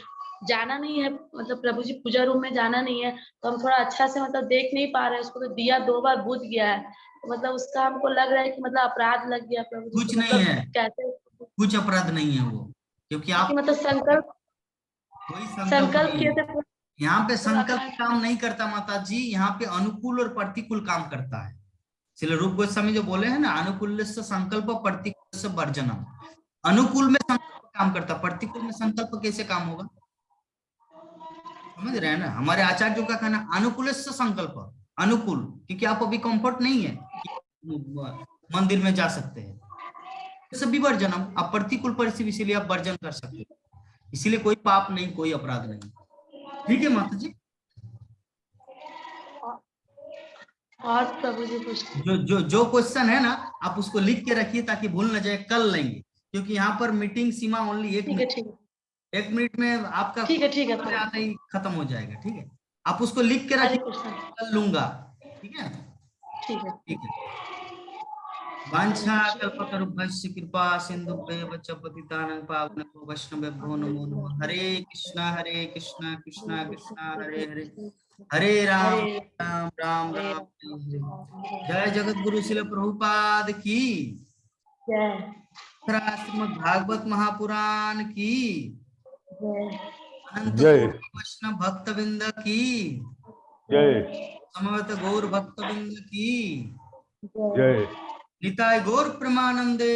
Speaker 2: जाना नहीं है, मतलब प्रभु जी पूजा रूम में जाना नहीं है, तो हम थोड़ा अच्छा से मतलब देख नहीं पा रहे हैं उसको, तो दिया 2 बार बुझ गया है। तो मतलब उसका हमको लग रहा है कि मतलब अपराध लग गया प्रभु जी,
Speaker 1: कुछ
Speaker 2: तो
Speaker 1: नहीं
Speaker 2: मतलब
Speaker 1: है,
Speaker 2: कैसे,
Speaker 1: कुछ अपराध नहीं है वो, क्योंकि
Speaker 2: क्योंकि
Speaker 1: आप
Speaker 2: मतलब
Speaker 1: कोई संकल्प
Speaker 2: संकल्प
Speaker 1: नहीं
Speaker 2: किए
Speaker 1: है।
Speaker 2: थे
Speaker 1: यहाँ पे
Speaker 2: पूरा
Speaker 1: संकल्प
Speaker 2: अखंड।
Speaker 1: काम नहीं करता माता जी, यहाँ पे अनुकूल और प्रतिकूल काम करता है। इसलिए रूप गोस्वामी जो बोले हैं ना, अनुकूल से संकल्प, प्रतिकूल से वर्जनम। अनुकूल में संकल्प काम करता, प्रतिकूल में संकल्प कैसे काम होगा? समझ रहे हैं ना? हमारे आचार्यों का कहना अनुकूल से संकल्प, अनुकूल, क्योंकि आप अभी कंफर्ट नहीं है मंदिर में जा सकते हैं, सभी वर्जनम, आप प्रतिकूल परिस्थिति, इसीलिए आप वर्जन कर सकते हैं। इसीलिए कोई पाप नहीं, कोई अपराध नहीं। ठीक है माता जी।
Speaker 2: और प्रभु जी कुछ
Speaker 1: जो जो जो क्वेश्चन है ना, आप उसको लिख के रखिए ताकि भूल न जाए, कल लेंगे, क्योंकि यहाँ पर मीटिंग सीमा ओनली एक
Speaker 2: ठीक है,
Speaker 1: मिनट
Speaker 2: ठीक है।
Speaker 1: 1 मिनट में आपका
Speaker 2: ठीक है
Speaker 1: में
Speaker 2: प्रभु।
Speaker 1: आते ही खत्म हो जाएगा। ठीक है, आप उसको लिख के
Speaker 2: हरे
Speaker 1: रखिए,
Speaker 2: कृष्ण।
Speaker 1: कल लूंगा। ठीक है,
Speaker 2: ठीक है।
Speaker 1: ठीक है।
Speaker 2: हरे
Speaker 1: वांछा
Speaker 2: कृष्ण।
Speaker 1: कल्पतरुभ्यश्च कृपा सिन्धुभ्येव च पतितानां पावनेभ्यो वैष्णवेभ्यो नमो नमः। हरे कृष्णा कृष्णा कृष्णा कृष्णा हरे हरे, हरे राम
Speaker 2: हरे
Speaker 1: राम राम
Speaker 2: हरे
Speaker 1: राम हरे हरे।
Speaker 2: राम।
Speaker 1: जय जगत गुरु शिल प्रभुपाद की,
Speaker 2: जय
Speaker 1: श्रीमद् भागवत महापुराण की,
Speaker 2: जय
Speaker 1: अनंत
Speaker 3: जय
Speaker 1: कोटि वैष्णव भक्त बिंद की,
Speaker 3: जय
Speaker 1: समवेत गौर भक्त बिंद की,
Speaker 2: जय
Speaker 3: जय
Speaker 1: निताय गौर प्रमानंदे।